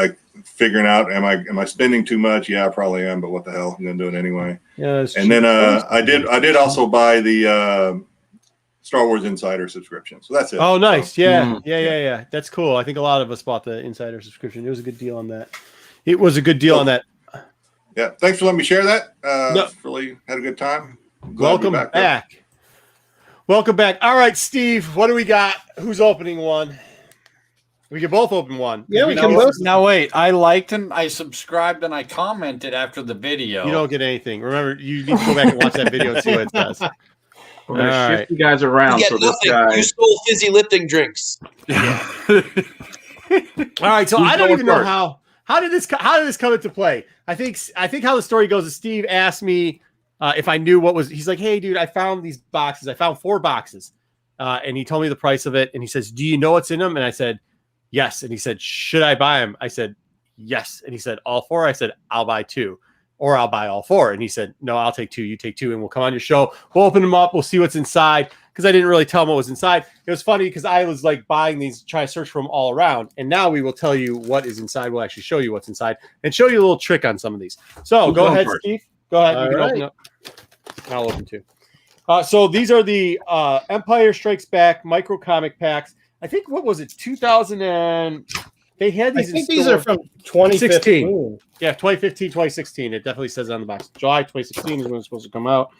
figuring out, am I spending too much? Yeah, I probably am, but what the hell? I'm gonna do it anyway. Yeah. And then I did also buy the Star Wars Insider subscription. So that's it. Oh, nice. Yeah. Yeah. That's cool. I think a lot of us bought the Insider subscription. It was a good deal on that. Yeah, thanks for letting me share that. Really had a good time. Welcome back. Welcome back. All right, Steve, what do we got? Who's opening one? We can both open one. Yeah, we can both. Now wait, I liked and I subscribed and I commented after the video. You don't get anything. Remember, you need to go back and watch that video and see what it does. We're gonna shift you guys around. You get nothing. You stole fizzy lifting drinks. Yeah. All right, so I don't even know how did this come into play. I think how the story goes is Steve asked me if I knew what was. He's like, hey, dude, I found these boxes. I found 4 boxes, and he told me the price of it. And he says, do you know what's in them? And I said, yes. And he said, should I buy them? I said, yes. And he said, all 4? I said, I'll buy 2, or I'll buy all 4. And he said, no, I'll take 2. You take 2, and we'll come on your show. We'll open them up. We'll see what's inside. Because I didn't really tell him what was inside. It was funny because I was like buying these, trying to search for them all around. And now we will tell you what is inside. We'll actually show you what's inside and show you a little trick on some of these. So go ahead, Steve. Go ahead. You can open up. I'll open 2. So these are the Empire Strikes Back micro comic packs. I think, what was it, 2000 and they had these. I think these are from 2016. Yeah, 2015, 2016. It definitely says on the box. July 2016 is when it's supposed to come out.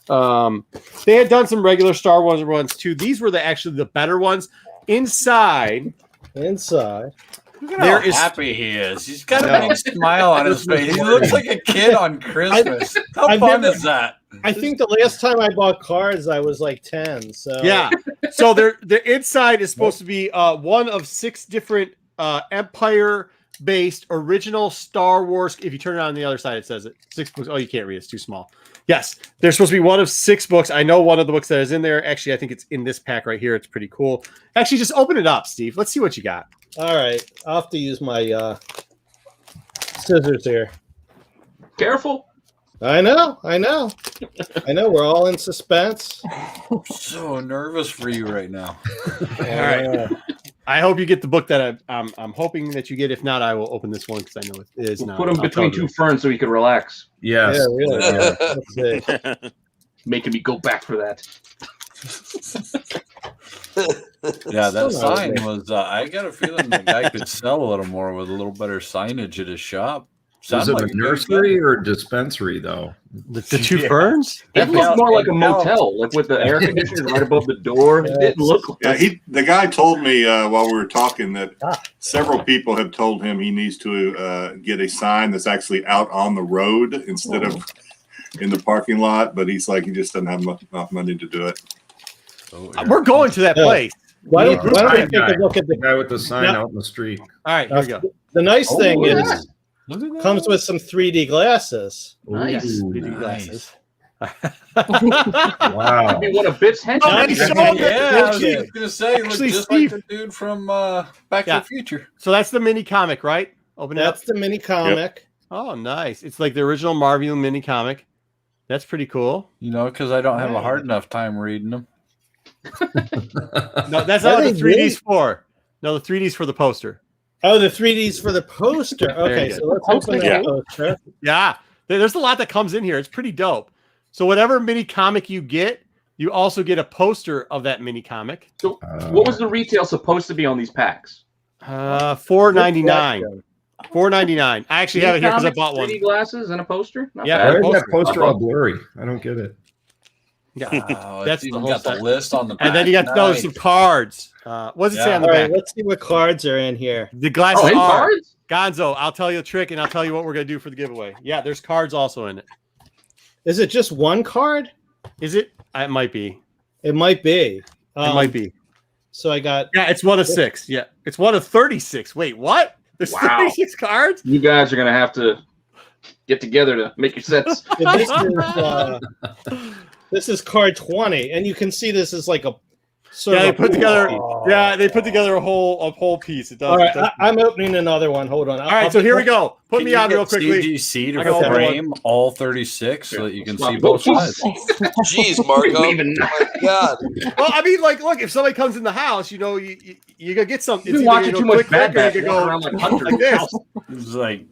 They had done some regular Star Wars ones too. These were actually the better ones. Inside. Look at how happy he is. He's got a big smile on his face. He looks like a kid on Christmas. How fun is that? I think the last time I bought cards, I was like 10. So yeah. So the inside is supposed to be one of 6 different Empire-based original Star Wars. If you turn it on the other side, it says it. 6 books. Oh, you can't read it. It's too small. Yes, there's supposed to be one of 6 books. I know one of the books that is in there. Actually, I think it's in this pack right here. It's pretty cool. Actually, just open it up, Steve. Let's see what you got. All right. I'll have to use my scissors here. Careful. I know. We're all in suspense. I'm so nervous for you right now. All right. I hope you get the book that I'm hoping that you get. If not, I will open this one because I know it is not. Put him between two ferns so he could relax. Yes. Yeah, really. Let's see. Making me go back for that. Yeah, that sign was. I got a feeling the guy could sell a little more with a little better signage at his shop. Was it a nursery or a dispensary, though? The two ferns? It looked more like a motel, like with the air conditioners right above the door. It didn't look like the guy told me while we were talking that several people have told him he needs to get a sign that's actually out on the road instead of in the parking lot. But he's like, he just doesn't have enough money to do it. We're going to that place. Why don't we take a look at the guy with the sign out in the street? All right, here we go. The nice thing is, comes with some 3D glasses. Nice. 3D glasses. Wow. That'd be one of Biff's henchmen. I was going to say, look Actually, just Steve, like the dude from Back to the Future. So that's the mini comic, right? Open it up. That's the mini comic. Yep. Oh, nice. It's like the original Marvel mini comic. That's pretty cool. You know, because I don't have a hard enough time reading them. No, that's not what the 3D's for. No, the 3D's for the poster. Oh, the 3D's for the poster. Okay, so let's open the poster. Yeah, there's a lot that comes in here. It's pretty dope. So whatever mini comic you get, you also get a poster of that mini comic. So what was the retail supposed to be on these packs? $4.99. $4.99. I actually have it here because I bought one. 3D glasses and a poster. Not yeah, bad. Why is that poster all blurry? I don't get it. Yeah, that's the whole got the list on the back. And then you got some cards. What does it say on the back? Let's see what cards are in here. The glasses are cards? Gonzo. I'll tell you a trick, and I'll tell you what we're gonna do for the giveaway. Yeah, there's cards also in it. Is it just one card? Is it? It might be. It might be. It might be. So I got. Yeah, it's one of 6. Yeah, it's one of 36. Wait, what? There's 36 cards. You guys are gonna have to get together to make your sets. This is card 20, and you can see this is like a. They put together. Yeah, they put together a whole piece. It does. All right, I'm opening another one. Hold on. All right, so here we go. Put me on real quickly. CGC to frame all 36 so that you can see both sides. Jeez, Marco. Oh my God. Well, I mean, like, look, if somebody comes in the house, you know, you gotta get something. You've been watching too much Bad Batch. Go Around like this. It's like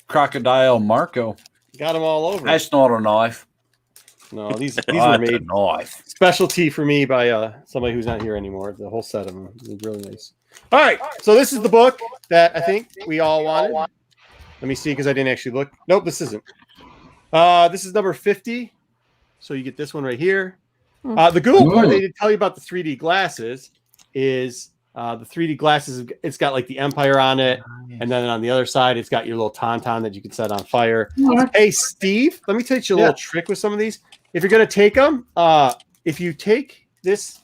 Crocodile Marco. Got them all over. That's not a knife. No, these were made knife. specialty for me by somebody who's not here anymore. The whole set of them is really nice. All right, so this is the book that I think we all wanted. Let me see because I didn't actually look. Nope, this isn't. This is number 50. So you get this one right here. The Google part they didn't tell you about the 3D glasses is the 3D glasses. It's got like the Empire on it, and then on the other side, it's got your little tauntaun that you can set on fire. Hey, Steve, let me teach you a little trick with some of these. If you're going to take them, if you take this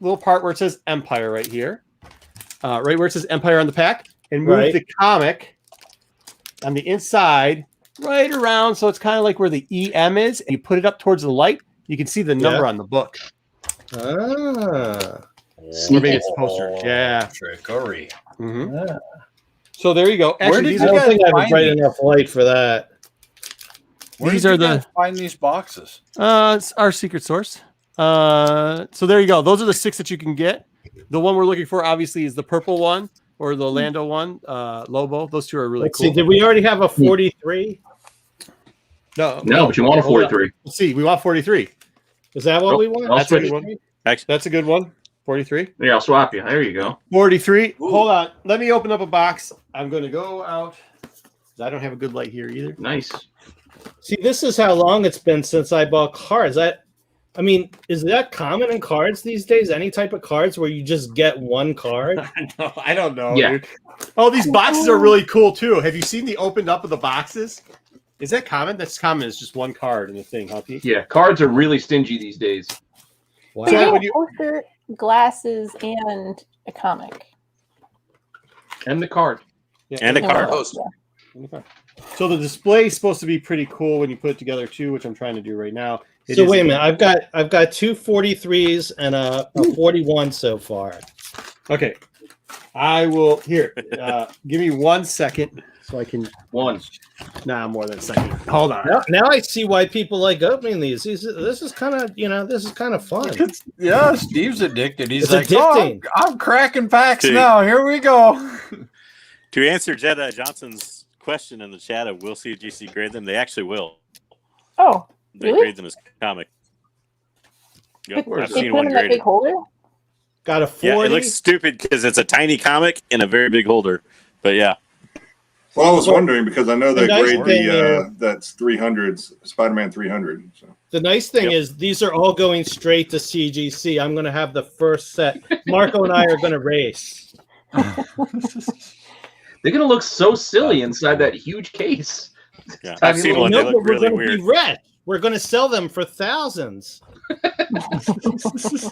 little part where it says Empire right here, right where it says Empire on the pack, and move the comic on the inside right around, so it's kind of like where the EM is, and you put it up towards the light, you can see the number on the book. Or maybe it's poster. Yeah. Trickery. Mm-hmm. So there you go. Actually, I don't think I have a bright enough light for that. These are the find these boxes. It's our secret source. So there you go. Those are the 6 that you can get. The one we're looking for, obviously, is the purple one or the Lando one, Lobo. Those 2 are really cool. See, did we already have a 43? No, but you want a 43. Let's see. We want 43. Is that what we want? That's a good one. Actually, that's a good one. 43. Yeah, I'll swap you. There you go. 43. Ooh. Hold on. Let me open up a box. I'm going to go out. I don't have a good light here either. Nice. See, this is how long it's been since I bought cards. I mean, is that common in cards these days? Any type of cards where you just get one card? I don't know. Yeah. Dude. Oh, these boxes are really cool too. Have you seen the opened up of the boxes? Is that common? That's common. It's just one card in the thing, huh, Pete? Yeah, cards are really stingy these days. Wow. So poster, glasses, and a comic. And the card. Yeah, and a card. Yeah. So the display is supposed to be pretty cool when you put it together too, which I'm trying to do right now. So wait a minute, I've got 2 43s and a 41 so far. Okay, I will here. Give me 1 second so I can. One. Nah, more than a second. Hold on. Now I see why people like opening these. This is kind of this is kind of fun. Yeah, Steve's addicted. He's It's like, addicting. I'm cracking packs Dude. now. Here we go. To answer Jedi Johnson's question in the chat of will CGC grade them, they actually will. Oh, They really? grade them as comic. Yep, They I've put seen them one in that graded. big holder? Got a 40. Yeah, it looks stupid because it's a tiny comic in a very big holder. But yeah, Well, I was wondering because I know they The nice grade thing the that's 300s, Spider-Man 300. So The nice thing is these are all going straight to CGC. I'm going to have the first set. Marco and I are going to race. They're gonna look so silly inside that huge case. yeah. Tiny I've seen little- one. No, They but look we're really going to be weird. rich. We're going to sell them for thousands.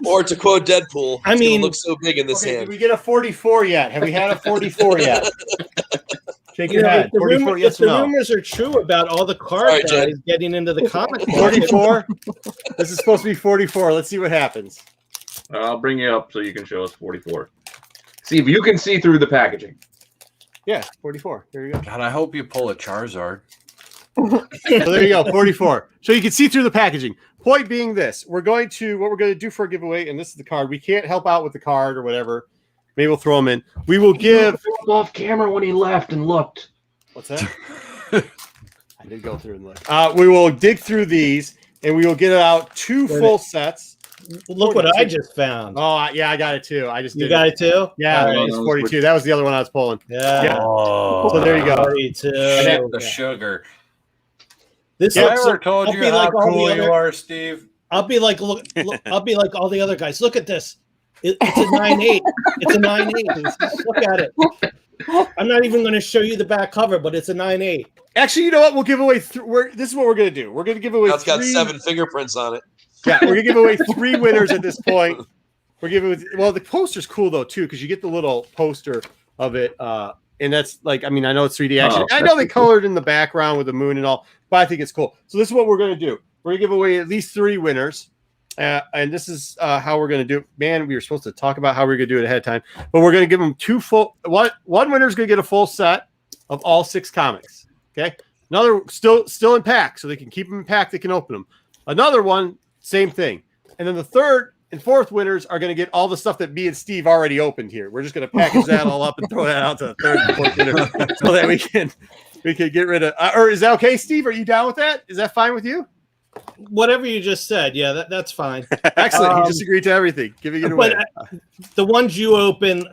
Or to quote Deadpool, I it's mean- gonna look so big in this Okay, did hand. we get a 44 yet? Have we had a 44 yet? Shake your You know, head. if the 44, rumor- yes if the or no? rumors are true about all the card Sorry, guys Jed. getting into the comic market, 44? This is supposed to be 44. Let's see what happens. I'll bring you up so you can show us 44. See if you can see through the packaging. Yeah, 44. There you go. God, I hope you pull a Charizard. So there you go, 44. So you can see through the packaging. Point being this, what we're going to do for a giveaway, and this is the card. We can't help out with the card or whatever. Maybe we'll throw them in. We will give. Off camera when he left and looked. What's that? I did go through and look. We will dig through these, and we will get out 2 full sets. look what I just found. Oh, yeah, I got it too. I just You did got it too? Yeah, All right. it's 42. That was the other one I was pulling. Yeah. Yeah. Oh, So there you go. 42. The sugar. This I looks ever told I'll you be how like all cool the you other- are, Steve? I'll be like, look, I'll be like all the other guys. Look at this. It's a 9.8. It's a 9.8. Look at it. I'm not even going to show you the back cover, but it's a 9.8. Actually, you know what? We'll give away. This is what we're going to do. We're going to give away. That's got 3 7 fingerprints on it. Yeah, we're going to give away 3 winners at this point. We're giving. Well, the poster's cool though too because you get the little poster of it, and that's like. I mean, I know it's 3D action. I know they colored in the background with the moon and all, but I think it's cool. So this is what we're going to do. We're going to give away at least 3 winners. And this is how we're going to do it. Man, we were supposed to talk about how we're going to do it ahead of time, but we're going to give them 2 full. One winner is going to get a full set of all 6 comics. Okay, another still in pack, so they can keep them in pack. They can open them. Another one, same thing. And then the 3rd and 4th winners are going to get all the stuff that me and Steve already opened here. We're just going to package that all up and throw that out to the 3rd and 4th winner so that we can get rid of. Or is that okay, Steve? Are you down with that? Is that fine with you? Whatever you just said, yeah, that's fine. Excellent. You just agreed to everything. Giving it away. But the ones you open,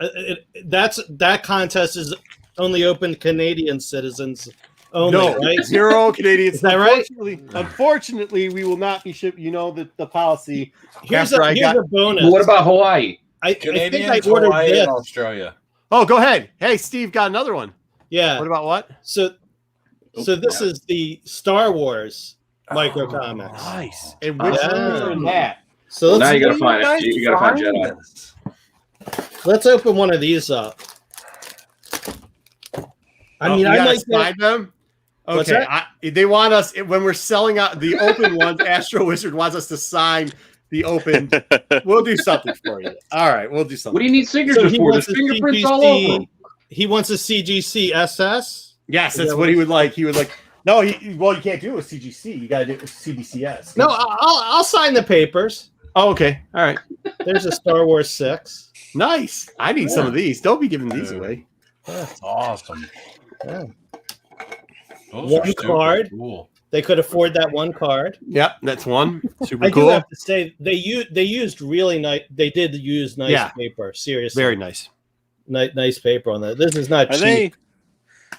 that contest is only open to Canadian citizens only, No, right? 0 Canadians. Is that right? Unfortunately, we will not be shipped. You know the policy. Here's after a bonus. What about Hawaii? I think Canadians, I ordered Hawaii, this. and Australia. Oh, go ahead. Hey, Steve got another one. Yeah. What about what? So this is the Star Wars micro comics. Nice. And which Yeah. one is that? So Well, now let's, you gotta find it. You gotta find Jedi. let's open one of these up. I mean, we I gotta might slide them. What's Okay, that? they want us when we're selling out the open ones. Astro Wizard wants us to sign the open. We'll do something for you. All right, we'll do something. What do you need signatures for? There's fingerprints all over them. He wants a CGC SS. Yes, that's what he would like. He would like. No, you can't do it with CGC. You got to do it with CBCS. No, I'll sign the papers. Oh, okay. All right. There's a Star Wars 6. Nice. I need some of these. Don't be giving these away. That's awesome. Yeah. Those are One super card. Cool. They could afford that one card. Yep, that's one. Super I cool. do have to say they used really nice. They did use nice paper. Seriously, Very nice. Nice paper on that. This is not cheap.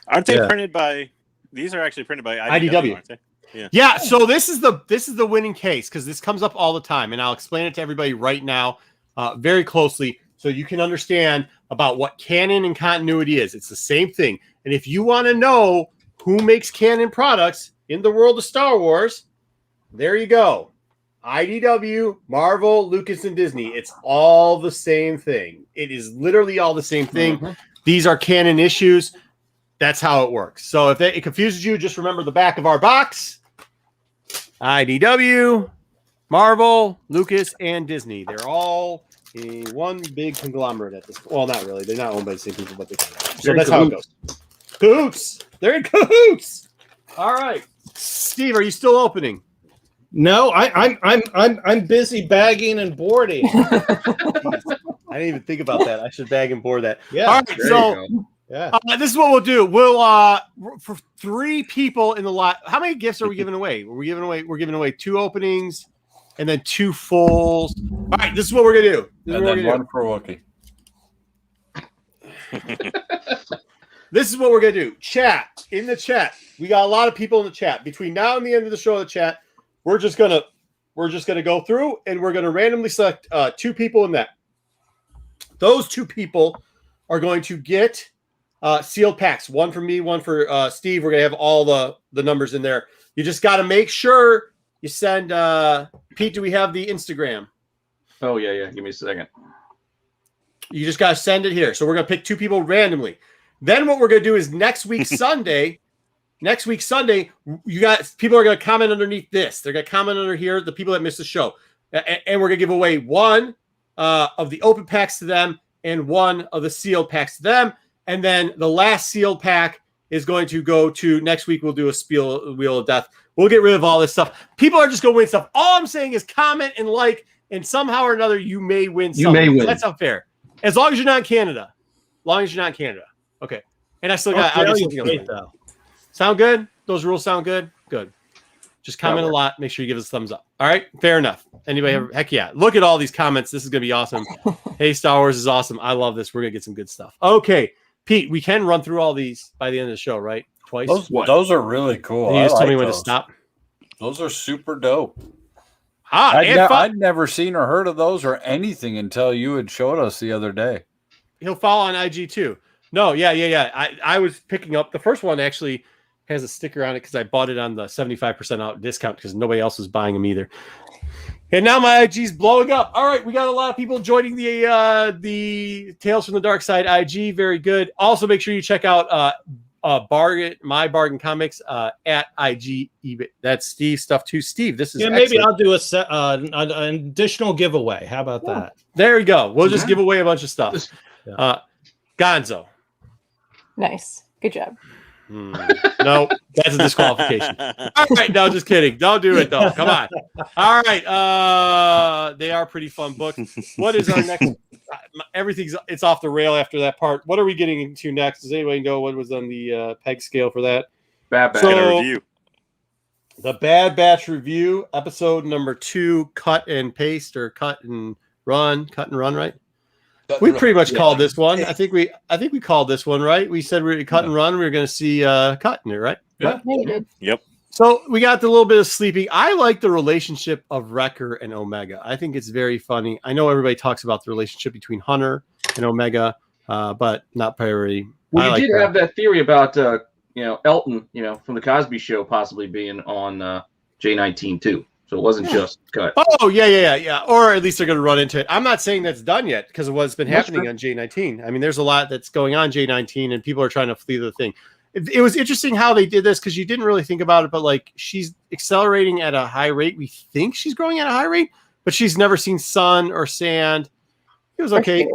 Aren't they printed by? These are actually printed by IDW. aren't they? Yeah. So this is the winning case because this comes up all the time, and I'll explain it to everybody right now, very closely, so you can understand about what canon and continuity is. It's the same thing, and if you want to know who makes canon products in the world of Star Wars, there you go. IDW, Marvel, Lucas, and Disney. It's all the same thing. It is literally all the same thing. Mhm. These are canon issues. That's how it works. So if it confuses you, just remember the back of our box. IDW, Marvel, Lucas, and Disney. They're all one big conglomerate at this. Well, not really. They're not owned by the same people, but so that's how it goes. Cahoots. They're in cahoots. All right, Steve, are you still opening? No, I'm busy bagging and boarding. I didn't even think about that. I should bag and board that. Yeah. All right, so this is what we'll do. We'll for 3 people in the lot. How many gifts are we giving away? We're giving away 2 openings and then 2 fulls. All right, this is what we're gonna do. And then one for Wookie. This is what we're gonna do. Chat in the chat. We got a lot of people in the chat. Between now and the end of the show, the chat. We're just gonna go through and we're gonna randomly select 2 people in that. Those 2 people are going to get sealed packs. One for me, one for Steve. We're gonna have all the numbers in there. You just got to make sure you send. Pete, do we have the Instagram? Oh yeah. Give me a second. You just got to send it here. So we're gonna pick 2 people randomly. Then what we're gonna do is next week Sunday. Next week Sunday, people are gonna comment underneath this. They're gonna comment under here. The people that missed the show, and we're gonna give away 1 of the open packs to them and 1 of the sealed packs to them. And then the last sealed pack is going to go to next week. We'll do a wheel of death. We'll get rid of all this stuff. People are just going to win stuff. All I'm saying is comment and like, and somehow or another, you may win something. You may win. That's not fair. As long as you're not in Canada. Okay. And I still got though. Sound good? Those rules sound good? Good. Just comment a lot. Make sure you give us a thumbs up. All right? Fair enough. Anybody have? Heck yeah. Look at all these comments. This is going to be awesome. Hey, Star Wars is awesome. I love this. We're going to get some good stuff. Okay. Pete, we can run through all these by the end of the show, right? Twice? Those are really cool. You just tell me when to stop. Those are super dope. I'd never seen or heard of those or anything until you had showed us the other day. He'll follow on IG too. No, yeah. I was picking up the first one actually has a sticker on it because I bought it on the 75% out discount because nobody else was buying them either. And now my IG's blowing up. All right, we got a lot of people joining the Tales from the Dark Side IG. Very good. Also, make sure you check out My Bargain Comics at IG. That's Steve stuff too. Steve, this is maybe I'll do an additional giveaway. How about that? There you go. We'll just give away a bunch of stuff. Gonzo. Nice. Good job. No, that's a disqualification. All right, no, just kidding. Don't do it though. Come on. All right, they are pretty fun books. What is our next? It's off the rail after that part. What are we getting into next? Does anybody know what was on the peg scale for that? Bad Batch review. The Bad Batch review, episode number 2, cut and paste or cut and run, right? We pretty much called this one. I think we called this one, right? We said we were cut and run. We were going to see cut in it, right? Yeah. Yep. So we got the little bit of sleeping. I like the relationship of Wrecker and Omega. I think it's very funny. I know everybody talks about the relationship between Hunter and Omega, but not priority. Well, you did have that theory about Elton, from the Cosby Show possibly being on J19 too. So it wasn't just cut. Oh, yeah. Or at least they're going to run into it. I'm not saying that's done yet because of what's been happening on J19. I mean, there's a lot that's going on J19 and people are trying to flee the thing. It was interesting how they did this because you didn't really think about it, but like she's accelerating at a high rate. We think she's growing at a high rate, but she's never seen sun or sand. It was okay.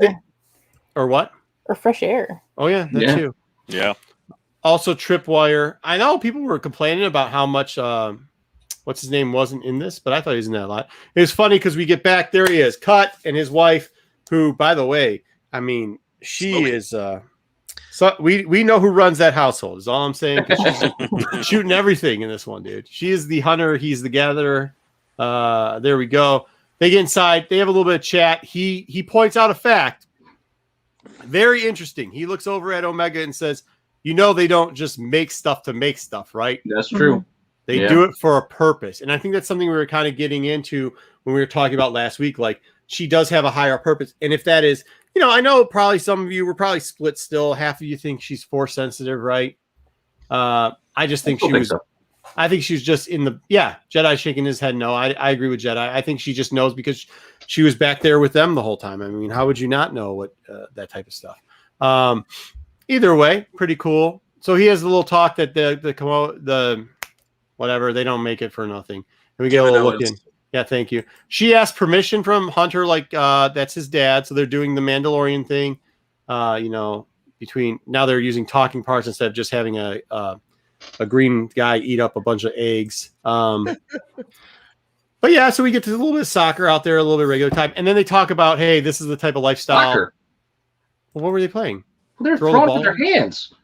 Or what? Or fresh air. Oh, yeah, that too. Yeah. Also, Tripwire. I know people were complaining about how much... what's his name wasn't in this, but I thought he was in that a lot. It was funny because we get back, there he is, Cut, and his wife, who, by the way, I mean, she is so we know who runs that household, is all I'm saying, because she's shooting everything in this one, dude. She is the hunter, he's the gatherer. There we go. They get inside, they have a little bit of chat. He points out a fact. Very interesting. He looks over at Omega and says, they don't just make stuff to make stuff, right? That's true. They do it for a purpose. And I think that's something we were kind of getting into when we were talking about last week. Like, she does have a higher purpose. And if that is, I know probably some of you were probably split still. Half of you think she's force sensitive, right? I just think she was. So. I think she's just in the. Yeah, Jedi shaking his head. No, I agree with Jedi. I think she just knows because she was back there with them the whole time. I mean, how would you not know what that type of stuff? Either way, pretty cool. So he has a little talk that the whatever, they don't make it for nothing. And we get a little look in. Yeah, thank you. She asked permission from Hunter, like that's his dad, so they're doing the Mandalorian thing. Between now they're using talking parts instead of just having a green guy eat up a bunch of eggs. But yeah, so we get to a little bit of soccer out there, a little bit of regular time, and then they talk about, hey, this is the type of lifestyle. Soccer. Well, what were they playing? They're throwing with their hands.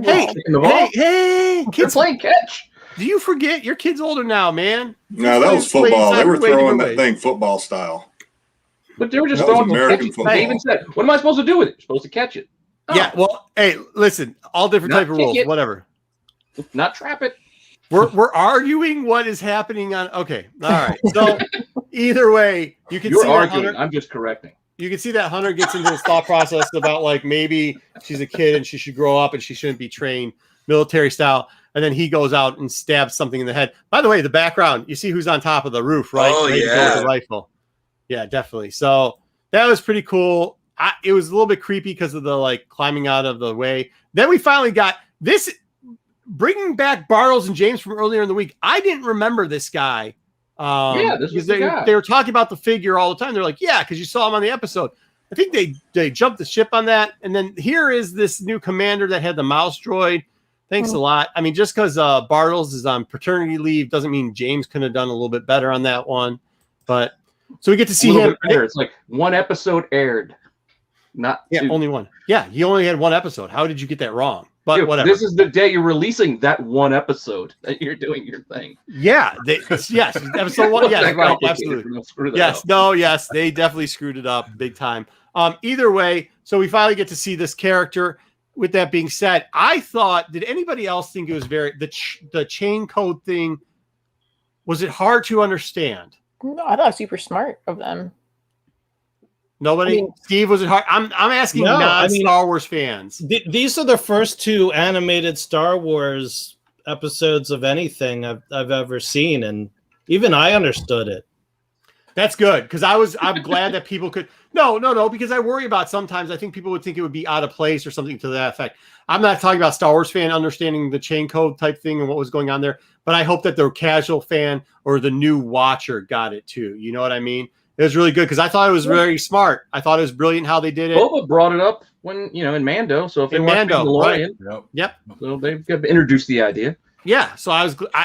Hey, kids, they're playing catch. Do you forget your kid's older now, man? No, that was football. They were throwing that thing football style. But they were just throwing American football. They even said, "What am I supposed to do with it? You're supposed to catch it." Oh. Yeah. Well, hey, listen, all different type of rules. Whatever. Not trap it. We're arguing what is happening on. Okay. All right. So either way, you can. You're see arguing. Hunter, I'm just correcting. You can see that Hunter gets into his thought process about like maybe she's a kid and she should grow up and she shouldn't be trained military style. And then he goes out and stabs something in the head. By the way, the background, you see who's on top of the roof, right? Oh, Ready to go with the rifle. Yeah, definitely. So that was pretty cool. It was a little bit creepy because of the like climbing out of the way. Then we finally got this, bringing back Bartles and James from earlier in the week. I didn't remember this guy. This was the guy. They were talking about the figure all the time. They're like, yeah, because you saw him on the episode. I think they jumped the ship on that. And then here is this new commander that had the mouse droid. Thanks a lot. I mean, just because Bartles is on paternity leave doesn't mean James could have done a little bit better on that one. But so we get to see him. It's like one episode aired, not two. Only one. Yeah, he only had one episode. How did you get that wrong? But Dude, whatever. This is the day you're releasing that one episode that you're doing your thing. Yeah. Yes. Episode one. Yes. Right. Absolutely. Yes. No. Yes. They definitely screwed it up big time. Either way, so we finally get to see this character. With that being said, I thought, did anybody else think it was the chain code thing? Was it hard to understand? No, I thought it was super smart of them. Nobody? Steve, was it hard? I'm asking non-Star Wars fans. These are the first two animated Star Wars episodes of anything I've ever seen, and even I understood it. That's good, because I'm glad that people could. No, because I worry about sometimes I think people would think it would be out of place or something to that effect. I'm not talking about Star Wars fan understanding the chain code type thing and what was going on there, but I hope that the casual fan or the new watcher got it too. You know what I mean? It was really good because I thought it was very smart. I thought it was brilliant how they did it. Boba brought it up when in Mando. So if they want Mandalorian, right. Yep. So they've introduced the idea. Yeah. So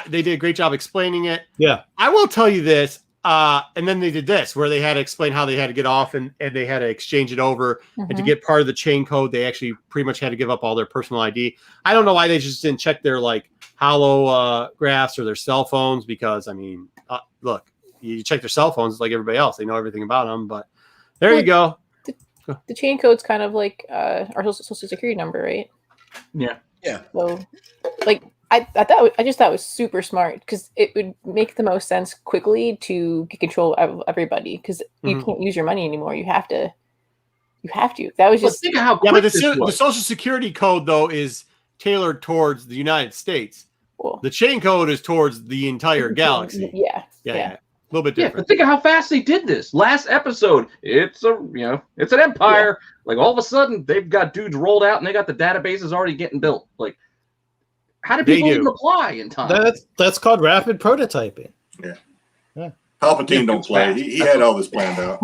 they did a great job explaining it. Yeah. I will tell you this. And then they did this where they had to explain how they had to get off and they had to exchange it over. And to get part of the chain code, they actually pretty much had to give up all their personal ID. I don't know why they just didn't check their like holographs or their cell phones, because I mean, look, you check their cell phones like everybody else. They know everything about them, but there you go. The chain code's kind of like our social security number, right? Yeah. Yeah. So like, I just thought it was super smart because it would make the most sense quickly to get control of everybody, because you can't use your money anymore. You have to. That was just think of how quick but the social security code though is tailored towards the United States. Well, the chain code is towards the entire galaxy. Yeah. A little bit different. But think of how fast they did this. Last episode, it's an empire. Yeah. Like all of a sudden, they've got dudes rolled out and they got the databases already getting built. Like, how do people even apply in time? That's called rapid prototyping. Yeah. Palpatine don't play. He had all this planned out.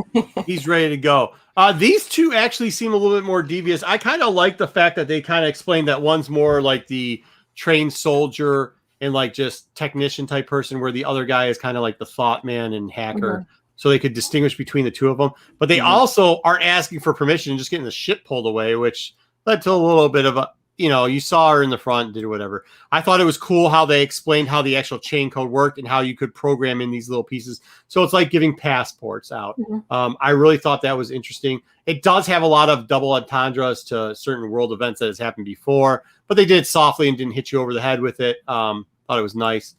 He's ready to go. These two actually seem a little bit more devious. I kind of like the fact that they kind of explained that one's more like the trained soldier and like just technician type person, where the other guy is kind of like the thought man and hacker. So they could distinguish between the two of them. But they also aren't asking for permission and just getting the ship pulled away, which led to a little bit of a, you saw her in the front, did whatever. I thought it was cool how they explained how the actual chain code worked and how you could program in these little pieces. So it's like giving passports out. I really thought that was interesting. It does have a lot of double entendres to certain world events that has happened before, but they did it softly and didn't hit you over the head with it. Thought it was nice.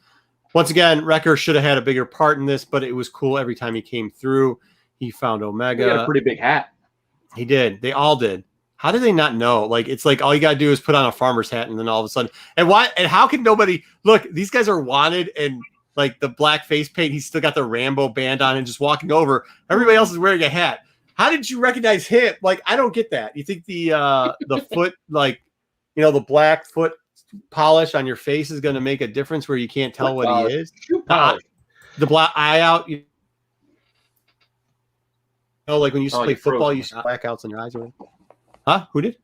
Once again, Wrecker should have had a bigger part in this, but it was cool every time he came through. He found Omega. He got a pretty big hat. He did. They all did. How did they not know? Like, it's like all you got to do is put on a farmer's hat, and then all of a sudden, and how can nobody look? These guys are wanted, and like the black face paint, he's still got the Rambo band on and just walking over. Everybody else is wearing a hat. How did you recognize him? Like, I don't get that. You think the foot, like, the black foot polish on your face is going to make a difference where you can't tell what he is? The black eye out. Oh, like when you used to play you're football, frozen. you used to have blackouts in your eyes. Or huh? Who did?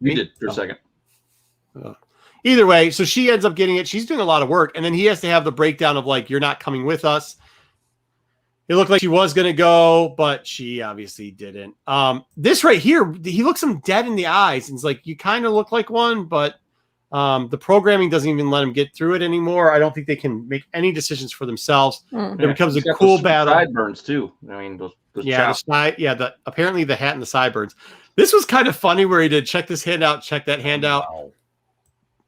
You did for a second. Either way, so she ends up getting it. She's doing a lot of work, and then he has to have the breakdown of like, you're not coming with us. It looked like she was going to go, but she obviously didn't. This right here, he looks him dead in the eyes, and he's like, you kind of look like one, but the programming doesn't even let him get through it anymore. I don't think they can make any decisions for themselves. It becomes a cool battle. Sideburns too. I mean, those apparently the hat and the sideburns. This was kind of funny where he did check this hand out, check that hand out. Wow.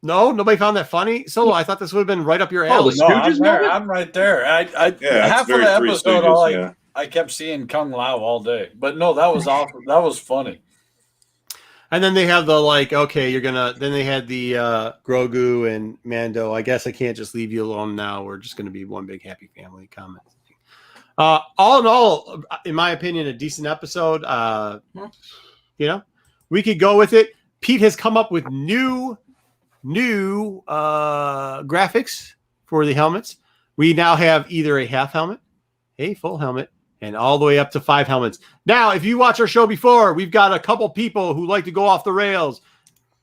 No, nobody found that funny. Solo, I thought this would have been right up your alley. No, I'm right there. Half of the episode, I kept seeing Kung Lao all day. But no, that was awesome. That was funny. And then they have the like, okay, then they had the Grogu and Mando. I guess I can't just leave you alone now. We're just going to be one big happy family comment. All in all, in my opinion, a decent episode. We could go with it. Pete has come up with new graphics for the helmets. We now have either a half helmet, a full helmet, and all the way up to 5 helmets. Now, if you watch our show before, we've got a couple people who like to go off the rails.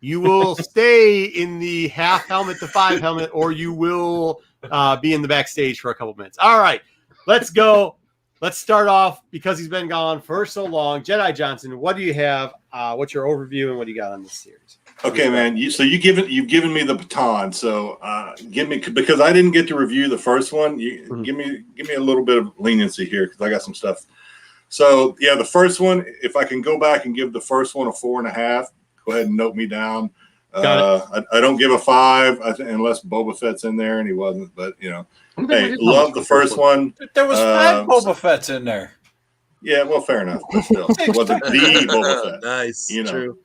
You will stay in the half helmet to 5 helmet, or you will be in the backstage for a couple minutes. All right, let's go. Let's start off, because he's been gone for so long. Jedi Johnson, what do you have? What's your overview, and what do you got on this series? Okay, man. You've given me the baton. So give me, because I didn't get to review the first one. Give me a little bit of leniency here, because I got some stuff. So yeah, the first one. If I can go back and give the first one a 4.5, go ahead and note me down. I don't give a 5 unless Boba Fett's in there, and he wasn't. But hey, love the first one. There was 5 Boba Fett's in there. Yeah, well, fair enough. But still, it wasn't the Boba Fett. Nice, true.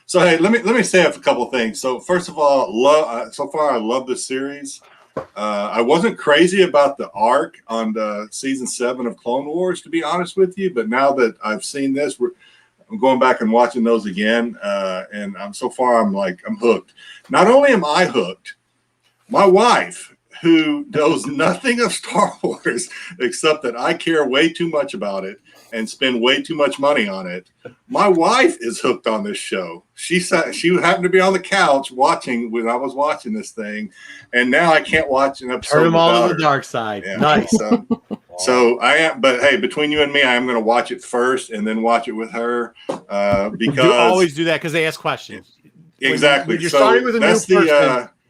So hey, let me say a couple of things. So first of all, so far I love this series. I wasn't crazy about the arc on the season 7 of Clone Wars, to be honest with you. But now that I've seen this, I'm going back and watching those again, and I'm hooked. Not only am I hooked, my wife, who knows nothing of Star Wars except that I care way too much about it and spend way too much money on it. My wife is hooked on this show. She happened to be on the couch watching when I was watching this thing, and now I can't watch an episode. Turn them all without to the dark side. Yeah. Nice. So I am, but hey, between you and me, I am going to watch it first and then watch it with her because you always do that because they ask questions. Exactly. When you're starting with a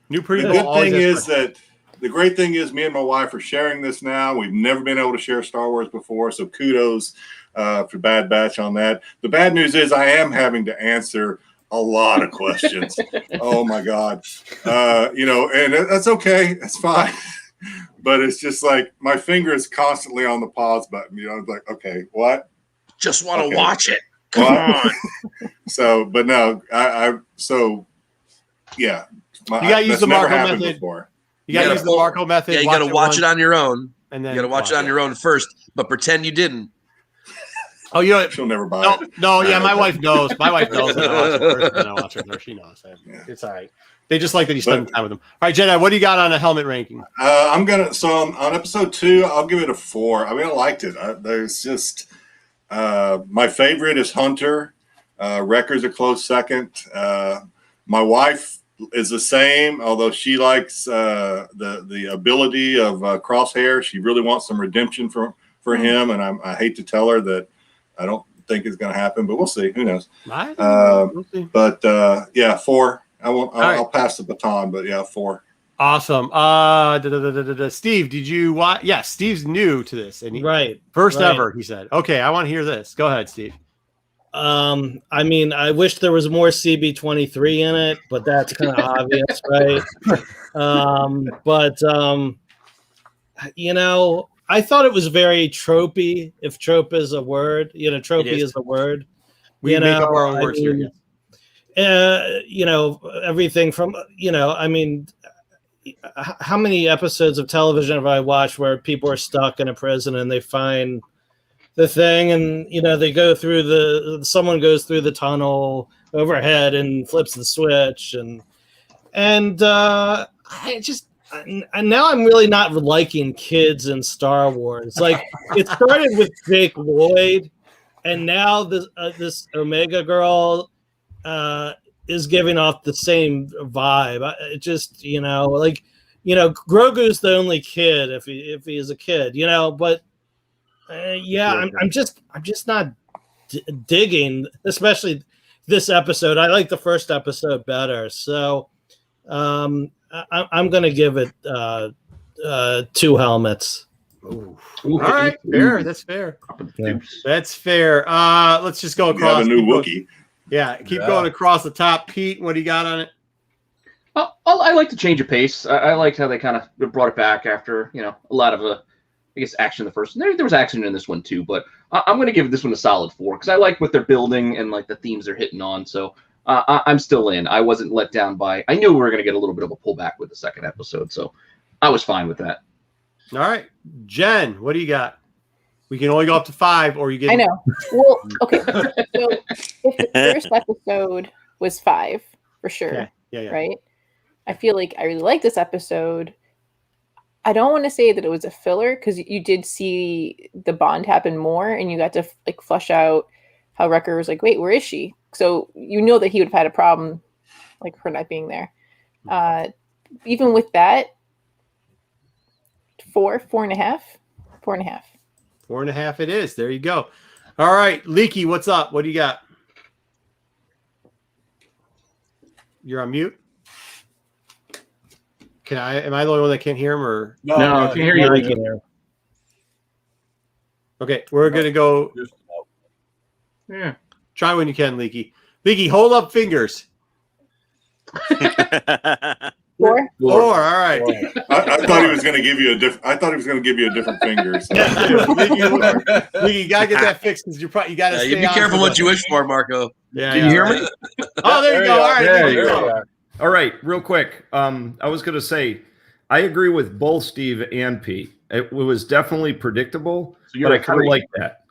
new person, the good thing is that. The great thing is me and my wife are sharing this now. We've never been able to share Star Wars before, so kudos for Bad Batch on that. The bad news is I am having to answer a lot of questions. Oh, my God. And that's okay. That's fine. But it's just like my finger is constantly on the pause button. It's like, okay, what? Just want to watch it. Come on. So, but no, yeah. You got to use the Marco method. Before. You got to use the Marco method. Yeah, you got to watch it on your own. And then you got to watch it on your own first, but pretend you didn't. Oh, she'll never buy it. No, yeah, my wife knows. My wife knows that I watch it first, and I watch it first. She knows that. Yeah. It's all right. They just like that you spend time with them. All right, Jedi, what do you got on a helmet ranking? On episode 2, I'll give it a 4. I mean, I liked it. There's just my favorite is Hunter. Wrecker's a close second. My wife is the same, although she likes the ability of Crosshair. She really wants some redemption for him, and I hate to tell her that I don't think it's going to happen, but we'll see. Who knows? We'll see. But yeah, 4. I'll pass the baton, but yeah, 4. Awesome. Steve, did you watch? Yeah, Steve's new to this, and first ever. He said, "Okay, I want to hear this." Go ahead, Steve. I mean, I wish there was more CB23 in it, but that's kind of obvious, right? I thought it was very tropey, if trope is a word. Tropey is a word. We make up our own words here. Everything from, I mean, how many episodes of television have I watched where people are stuck in a prison and they find the thing, and they go through someone goes through the tunnel overhead and flips the switch, and and now I'm really not liking kids in Star Wars. Like it started with Jake Lloyd, and now this Omega girl is giving off the same vibe. It just Grogu's the only kid if he is a kid, But I'm just not digging, especially this episode. I like the first episode better, so I'm going to give it 2 helmets. Ooh. All right, fair. That's fair. Yeah. That's fair. Let's just go across. You have a new Wookiee. Yeah, keep going across the top. Pete, what do you got on it? I like the change of pace. I liked how they kind of brought it back after a lot of action in the first. There was action in this one too, but I'm going to give this one a solid 4 because I like what they're building and like the themes they're hitting on. So I'm still in. I wasn't let down by. I knew we were going to get a little bit of a pullback with the second episode, so I was fine with that. All right, Jen, what do you got? We can only go up to 5, or you get. I know. Well, okay. So if the first episode was 5 for sure, yeah, right? I feel like I really like this episode. I don't want to say that it was a filler because you did see the bond happen more, and you got to like flush out how Wrecker was like, "Wait, where is she?" So you know that he would have had a problem, like her not being there. Even with that, 4.5. 4.5 it is. There you go. All right, Leaky, what's up? What do you got? You're on mute. Am I the only one that can't hear him, or no I can hear you. I can hear. Okay, we're gonna go. Yeah. Try when you can, Leaky. Leaky, hold up fingers. 4. 4. All right. I thought he was going to give you a different. I thought he was going to give you a different finger. So. Leaky, you gotta get that fixed because you gotta. Yeah, you be careful what you wish for, Marco. Yeah, Can you hear me? Oh, there you go. All right, there you go. All right, real quick. I was going to say, I agree with both Steve and Pete. It was definitely predictable, but I kind of like that.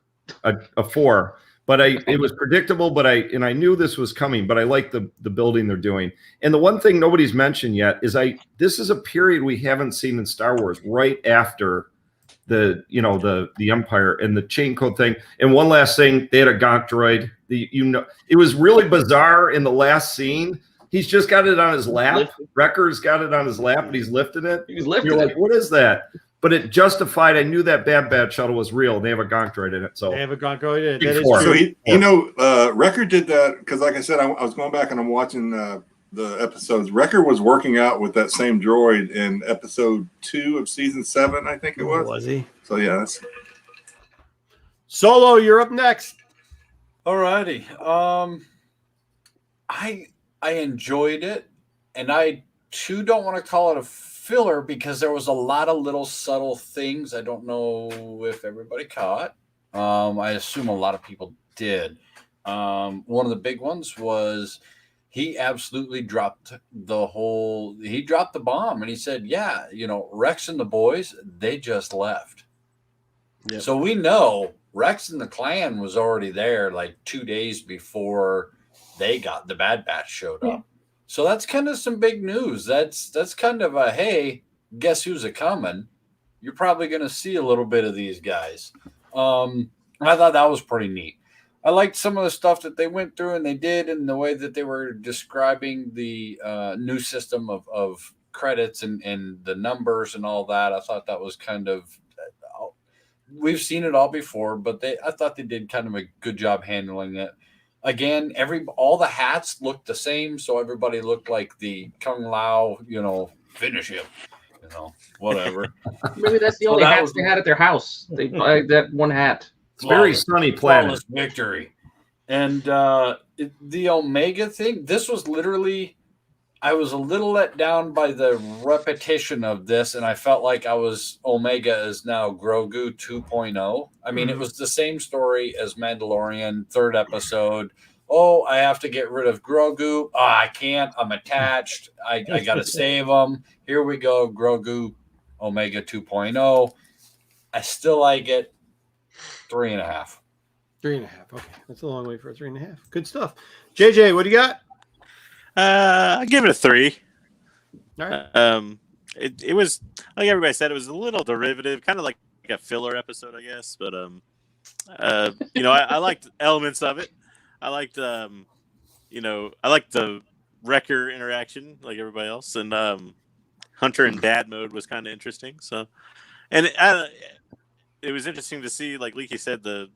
A 4. But it was predictable, but I knew this was coming, but I like the building they're doing. And the one thing nobody's mentioned yet is this is a period we haven't seen in Star Wars right after the Empire and the chain code thing. And one last thing, they had a Gonk droid. It was really bizarre in the last scene. He's just got it on his lap. Wrecker's got it on his lap, and he's lifting it. He's lifting You're it. like, what is that? But it justified. I knew that Bad shuttle was real. They have a Gonk droid in it. So they have a Gonk droid in it. Big That is 4. true. So Wrecker did that because, like I said, I was going back and I'm watching the episodes. Wrecker was working out with that same droid in episode 2 of season 7, I think it was. Was he? So yeah, that's Solo. You're up next. Alrighty. I enjoyed it, and I too don't want to call it a filler because there was a lot of little subtle things I don't know if everybody caught. I assume a lot of people did. One of the big ones was he absolutely dropped he dropped the bomb, and he said, yeah, Rex and the boys, they just left. Yep. So we know Rex and the clan was already there like 2 days before the Bad Batch showed up. So that's kind of some big news. That's kind of a, hey, guess who's a coming? You're probably going to see a little bit of these guys. I thought that was pretty neat. I liked some of the stuff that they went through and they did, and the way that they were describing the new system of credits and the numbers and all that. I thought that was kind of, we've seen it all before, but I thought they did kind of a good job handling it. Again, all the hats looked the same, so everybody looked like the Kung Lao, finish him, whatever. Maybe that's the only hats they had at their house. They buy that one hat. It's very sunny planet. Victory. And the Omega thing, this was literally, I was a little let down by the repetition of this, and I felt like Omega is now Grogu 2.0. I mean, it was the same story as Mandalorian, 3rd episode. Oh, I have to get rid of Grogu. Oh, I can't. I'm attached. I got to save him. Here we go, Grogu, Omega 2.0. I still like it. 3.5. 3.5. Okay, that's a long way for a 3.5. Good stuff. JJ, what do you got? I give it a 3. All right. it was like everybody said, it was a little derivative, kind of like a filler episode, I guess. But I liked elements of it. I liked I liked the Wrecker interaction, like everybody else, and Hunter in dad mode was kind of interesting. So, and it was interesting to see, like Leaky said, the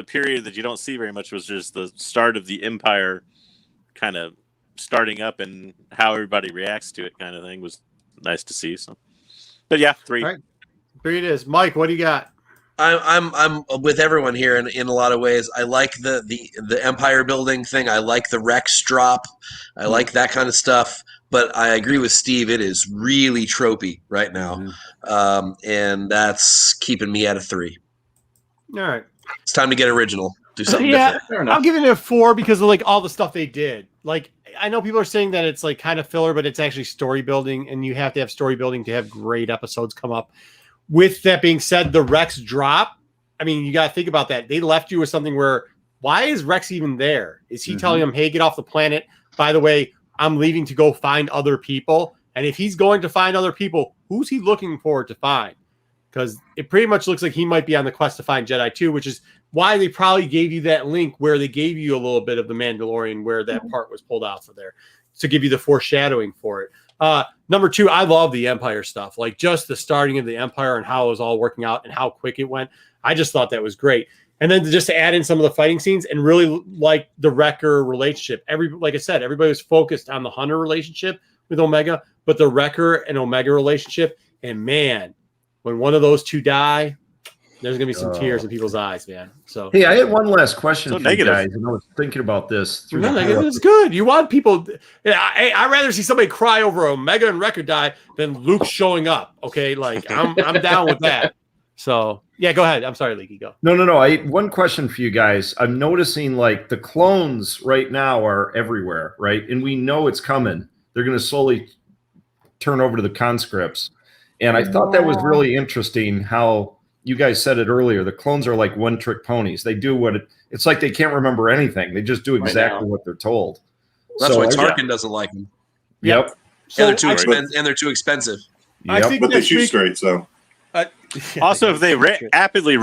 period that you don't see very much was just the start of the Empire kind of starting up, and how everybody reacts to it kind of thing was nice to see. So, but yeah, 3. All right. 3 it is. Mike, what do you got? I'm with everyone here in a lot of ways. I like the empire building thing. I like the Rex drop. I like that kind of stuff. But I agree with Steve. It is really tropey right now, and that's keeping me at a 3. All right. It's time to get original. Do something different. I'm giving it a 4 because of like all the stuff they did. Like, I know people are saying that it's like kind of filler, but it's actually story building, and you have to have story building to have great episodes come up. With that being said, the Rex drop, I mean, you got to think about that. They left you with something where, why is Rex even there? Is he telling him, hey, get off the planet? By the way, I'm leaving to go find other people. And if he's going to find other people, who's he looking for to find? Because it pretty much looks like he might be on the quest to find Jedi 2, which is why they probably gave you that link where they gave you a little bit of the Mandalorian where that part was pulled out for there to give you the foreshadowing for it. Number 2, I love the Empire stuff, like just the starting of the Empire and how it was all working out and how quick it went. I just thought that was great. And then just to add in some of the fighting scenes and really like the Wrecker relationship. Like I said, everybody was focused on the Hunter relationship with Omega, but the Wrecker and Omega relationship. And man, when one of those two die, there's gonna be some tears in people's eyes, man. So hey, I had one last question so for negative. you guys, and I was thinking about this. It's good. You want people. I'd rather see somebody cry over Omega and Wrecker die than Luke showing up. Okay, like I'm down with that. So yeah, go ahead. I'm sorry, Leaky. Go. No. I one question for you guys. I'm noticing like the clones right now are everywhere, right? And we know it's coming. They're going to slowly turn over to the conscripts. And I thought that was really interesting how you guys said it earlier. The clones are like one-trick ponies. They do it's like they can't remember anything. They just do exactly what they're told. That's why Tarkin doesn't like them. Yep. And they're too expensive. I think but they shoot straight, so. Also, if they rapidly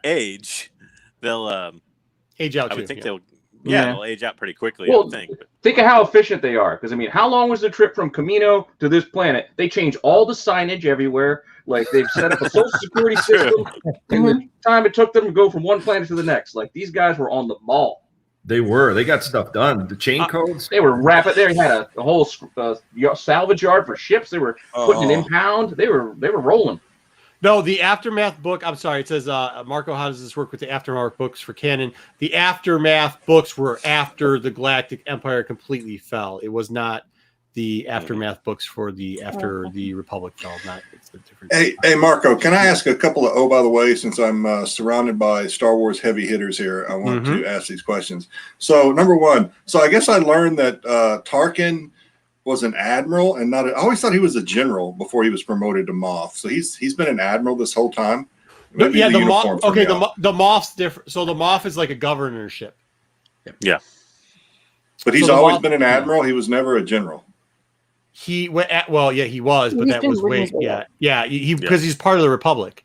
age, they'll age out. I would think they'll age out pretty quickly. Well, I would think. Think of how efficient they are. Because I mean, how long was the trip from Camino to this planet? They change all the signage everywhere. Like they've set up a social security system, and the time it took them to go from one planet to the next. Like these guys were on the ball. They were. They got stuff done. The chain codes. They were rapid. They had a whole salvage yard for ships. They were putting it impound. They were rolling. No, the Aftermath book. I'm sorry. It says, Marco, how does this work with the Aftermath books for canon? The Aftermath books were after the Galactic Empire completely fell. It was not the Aftermath books for after the Republic fell. It's a different. Hey, Marco, can I ask a couple of? Oh, by the way, since I'm surrounded by Star Wars heavy hitters here, I want to ask these questions. So, number one, I guess I learned that Tarkin was an admiral and not. I always thought he was a general before he was promoted to Moff. So he's been an admiral this whole time. Maybe the Moff. Okay, the Moff's different. So the Moff is like a governorship. Yeah. But he's always been an admiral. He was never a general. He went he was, but that was because he's part of the Republic.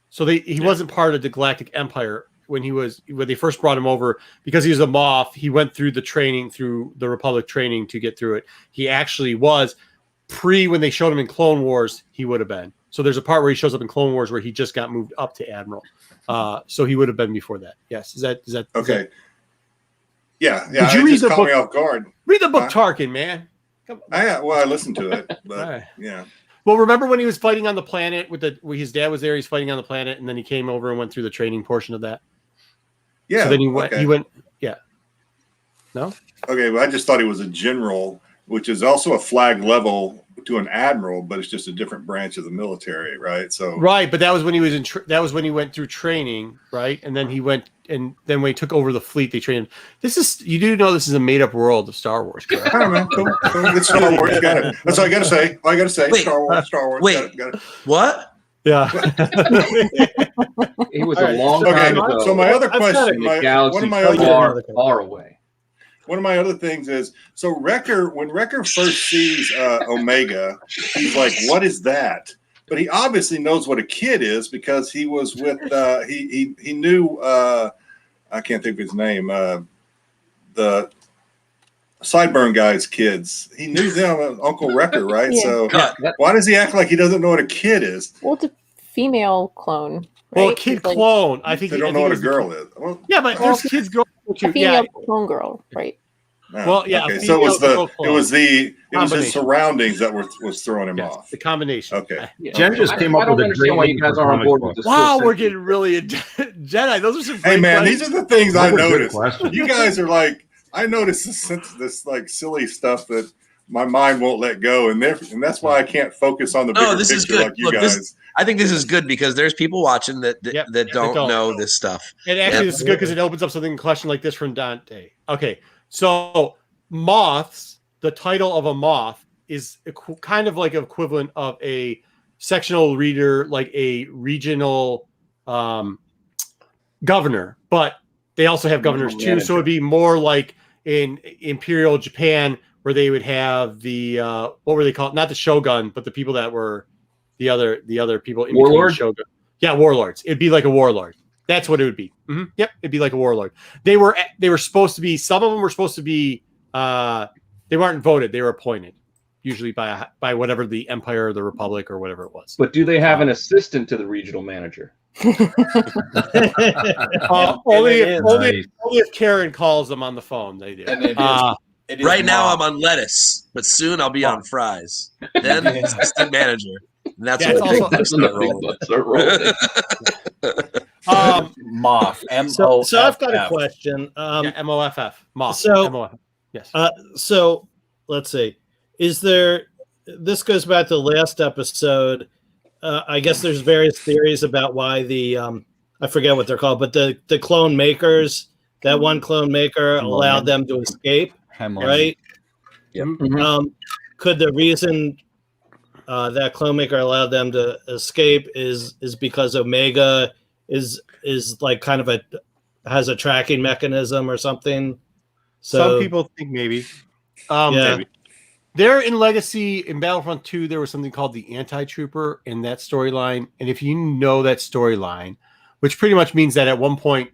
So he wasn't part of the Galactic Empire when they first brought him over because he was a Moff. He went through through the Republic training to get through it. He actually was when they showed him in Clone Wars, he would have been. So there's a part where he shows up in Clone Wars where he just got moved up to Admiral. So he would have been before that. Yes. Is that okay? Yeah. Did you read the book? Caught me off guard. Read the book, Tarkin, man. I listened to it, but yeah. Well, remember when he was fighting on the planet where his dad was there? He's fighting on the planet, and then he came over and went through the training portion of that. Yeah. So then he went. Yeah. No. Okay, well, I just thought he was a general, which is also a flag level to an admiral, but it's just a different branch of the military, right? So right, but that was when he was that was when he went through training, right? And then he went, and then when he took over the fleet, they trained him. This is this is a made up world of Star Wars. Correct? I don't know. Cool. It's Star Wars. Got it. That's all I got to say. Wait, Star Wars. Wait, got it. What? Yeah. It was a long time ago. So my other question, one of my other far away. one of my other things is, so Wrecker, when Wrecker first sees Omega, he's like, "What is that?" But he obviously knows what a kid is because he was with he knew I can't think of his name, the Sideburn guy's kids. He knew them, Uncle Wrecker, right? Yeah. So why does he act like he doesn't know what a kid is? Well, it's a female clone. Well, right? kid It's like clone. I think They don't know what a girl is. Well, Yeah, but there's kids girls a too. female Yeah. clone girl, right? Well, yeah, Okay, a so it was female his combination. surroundings that was throwing him Yes, off. the combination. Okay. Jen just came up I don't with a understand great why name you guys for are on comic board book. with this. Wow, full we're sentence. getting really into Jedi. Those are some Hey great man, questions. these are the things I Those are good noticed. questions. You guys are like, I noticed this like silly stuff that my mind won't let go, and that's why I can't focus on the bigger No, this is picture good. like you Look, guys. I think this is good because there's people watching that Yep, that don't don't. know this stuff. And actually, Yep. this is good because it opens up something question like this from Dante. Okay, so moths, the title of a moth is kind of like equivalent of a sectional reader, like a regional governor, but they also have governors too. So it'd be more like in Imperial Japan, where they would have the what were they called? Not the shogun, but the people that were the other people in between Warlord? shogun. Yeah, warlords. It'd be like a warlord. That's what it would be. Yep, it'd be like a warlord. They were supposed to be. Some of them were supposed to be. They weren't voted. They were appointed, usually by whatever the empire or the republic or whatever it was. But do they have an assistant to the regional manager? Only if Karen calls them on the phone, they do. And it is Right now, mom. I'm on lettuce, but soon I'll be on fries. Then assistant manager. And that's Yeah, what it's start rolling. Moth. So I've got a question. MOFF. Moth. So- MOFF. Yes. So let's see. This goes back to the last episode. I guess there's various theories about why the I forget what they're called, but the clone makers, that one clone maker allowed them to escape, right? Yep. Could the reason that clone maker allowed them to escape is because Omega is like kind of has a tracking mechanism or something? So some people think maybe. Maybe. There in Legacy, in Battlefront 2, there was something called the Anti-Trooper in that storyline. And if you know that storyline, which pretty much means that at one point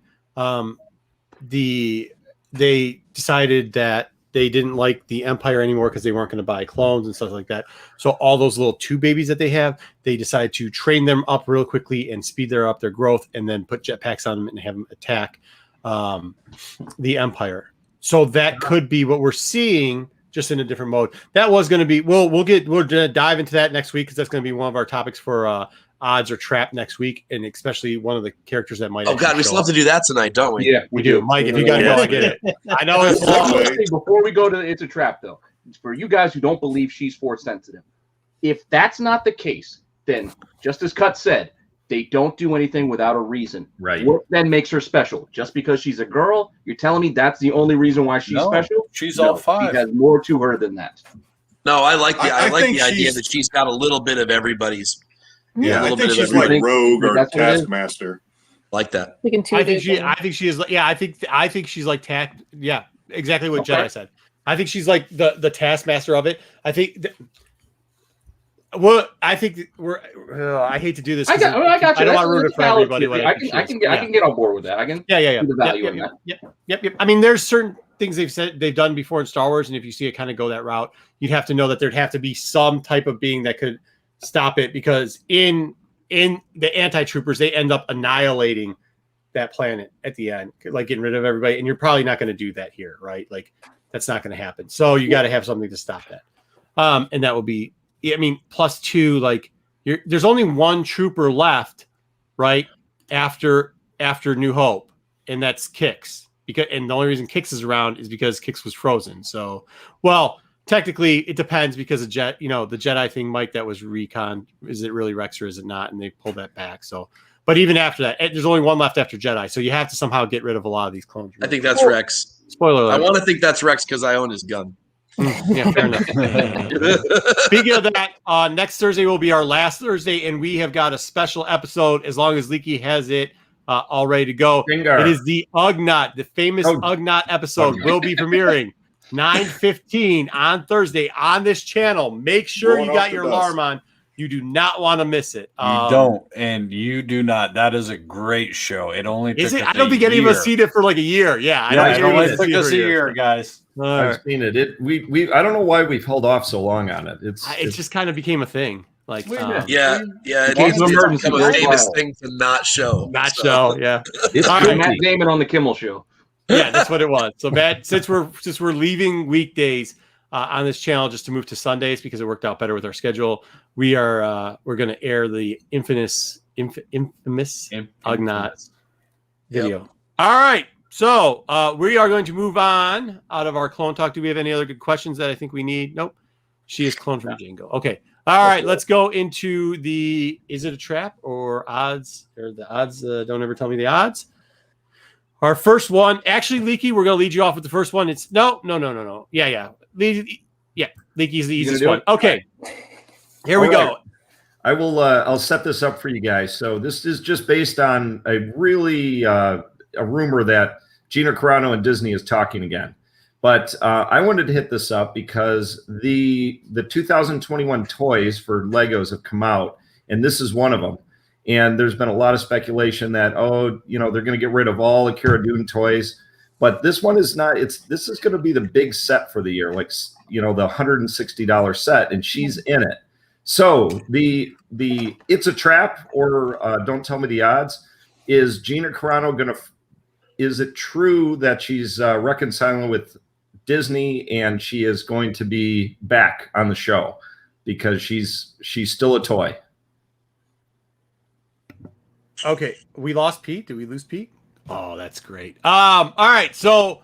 they decided that they didn't like the Empire anymore because they weren't going to buy clones and stuff like that. So all those little 2 babies that they have, they decided to train them up real quickly and speed up their growth and then put jetpacks on them and have them attack the Empire. So that could be what we're seeing, just in a different mode. That was going to be. We're going to dive into that next week because that's going to be one of our topics for odds or trap next week, and especially one of the characters that might. Oh God, we still have to do that tonight, don't we? Yeah, we do. Mike, if you got to go, I get it. I know it's long. Before we go to It's a Trap, though, for you guys who don't believe she's force sensitive, if that's not the case, then just as Cut said, they don't do anything without a reason. Right. What then makes her special? Just because she's a girl, you're telling me that's the only reason why she's special? She's all 5. She has more to her than that. No, I like the I think the idea she's- that she's got a little bit of everybody's. Yeah, a I little think bit of she's like everything. Rogue or That's what it is? Taskmaster. Like that. Like in 2 I think days. she is. Yeah, I think she's like Yeah, exactly what Okay. Jedi said. I think she's like the taskmaster of it. I think. I think we're. I hate to do this. I got you. I don't want to ruin it for everybody. I can get on board with that. I can Yeah. see the value in that. Yep. I mean, there's certain things they've done before in Star Wars, and if you see it kind of go that route, you'd have to know that there'd have to be some type of being that could stop it, because in the anti-troopers, they end up annihilating that planet at the end, like getting rid of everybody, and you're probably not going to do that here, right? Like that's not going to happen. So you got to have something to stop that, and that will be. I mean, +2, like there's only one trooper left, right? After New Hope, and that's Kix. And the only reason Kix is around is because Kix was frozen. So, well, technically it depends, because the Jedi thing, Mike, that was recon. Is it really Rex or is it not? And they pulled that back. So, but even after that, there's only one left after Jedi. So you have to somehow get rid of a lot of these clones. I think that's Rex. Spoiler alert. I want to think that's Rex because I own his gun. Yeah, fair enough. Speaking of that, next Thursday will be our last Thursday, and we have got a special episode. As long as Leaky has it, all ready to go. Bingar. It is the Ugnaught, the famous Oh. Ugnaught episode will be premiering 9:15 on Thursday on this channel. Make sure Blowing you off got the your dust. alarm on. You do not want to miss it. You don't, and you do not. That is a great show. It only Is took it? us I don't a think any of us year. seen it for like a year. Yeah, Yeah, think it any of only us took seen it us for a year, guys. All I've right. seen it. We I don't know why we've held off so long on it. It just kind of became a thing. Like, Yeah. It's It's emergency become a famous worldwide. thing to not show. not so. show. Yeah. it's All right. Matt guilty. Damon on the Kimmel Show. Yeah, that's what it was. So Matt, since we're leaving weekdays on this channel just to move to Sundays because it worked out better with our schedule, we're going to air the infamous Ugnaught video. All right, so we are going to move on out of our clone talk. Do we have any other good questions that I think we need? Nope. She is cloned from Django. Okay. All right, let's go into the is it a trap or odds? Or the odds, don't ever tell me the odds. Our first one, actually, Leaky, we're going to lead you off with the first one. It's no. Yeah. Leaky's the easiest one. Okay. Here we go. I will. I'll set this up for you guys. So this is just based on a really a rumor that Gina Carano and Disney is talking again. But I wanted to hit this up because the 2021 toys for Legos have come out, and this is one of them. And there's been a lot of speculation that they're going to get rid of all the Cara Dune toys, but this one is not. This is going to be the big set for the year, like the $160 set, and she's in it. So the it's a trap or don't tell me the odds. Is Gina Carano going to? Is it true that she's reconciling with Disney and she is going to be back on the show because she's still a toy? Okay, we lost Pete. Did we lose Pete? Oh, that's great. All right, so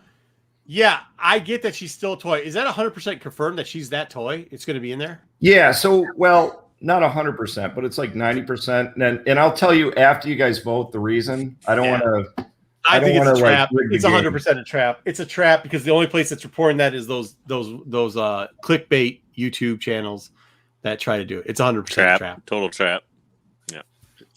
yeah, I get that she's still a toy. Is that 100% confirmed that she's that toy? It's going to be in there? Yeah. So, well, not 100%, but it's like 90%. And I'll tell you after you guys vote the reason. I don't want to. I think it's a trap. rig the It's game. 100% a trap. It's a trap because the only place that's reporting that is those clickbait YouTube channels that try to do it. It's 100% trap. Total trap.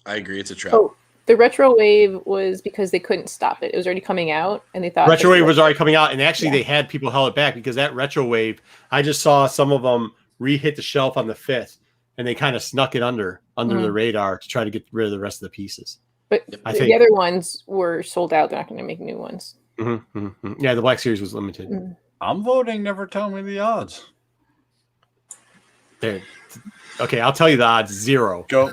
I agree. It's a trap. Oh, the retro wave was because they couldn't stop it. It was already coming out, and they thought Retro wave was already coming out, and actually they had people held it back because that retro wave. I just saw some of them re-hit the shelf on the 5th, and they kind of snuck it under the radar to try to get rid of the rest of the pieces. But the other ones were sold out. They're not going to make new ones. Yeah, the Black Series was limited. I'm voting. Never tell me the odds. There. Okay, I'll tell you the odds. 0. Go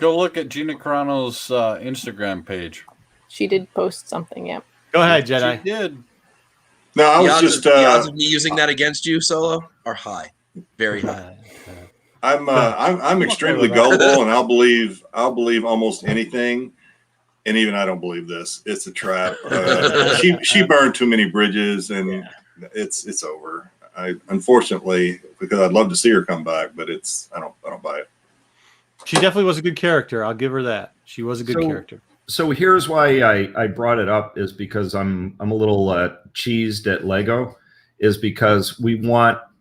look at Gina Carano's Instagram page. She did post something. Yeah. Go ahead, Jedi. She did. No, I was the odds of me using that against you, Solo, are high, very high. I'm extremely gullible, and I'll believe almost anything. And even I don't believe this. It's a trap. She burned too many bridges, and it's over. Unfortunately, because I'd love to see her come back, but I don't buy it. She definitely was a good character. I'll give her that. She was a good character. So here's why I brought it up is because I'm a little cheesed at Lego, is because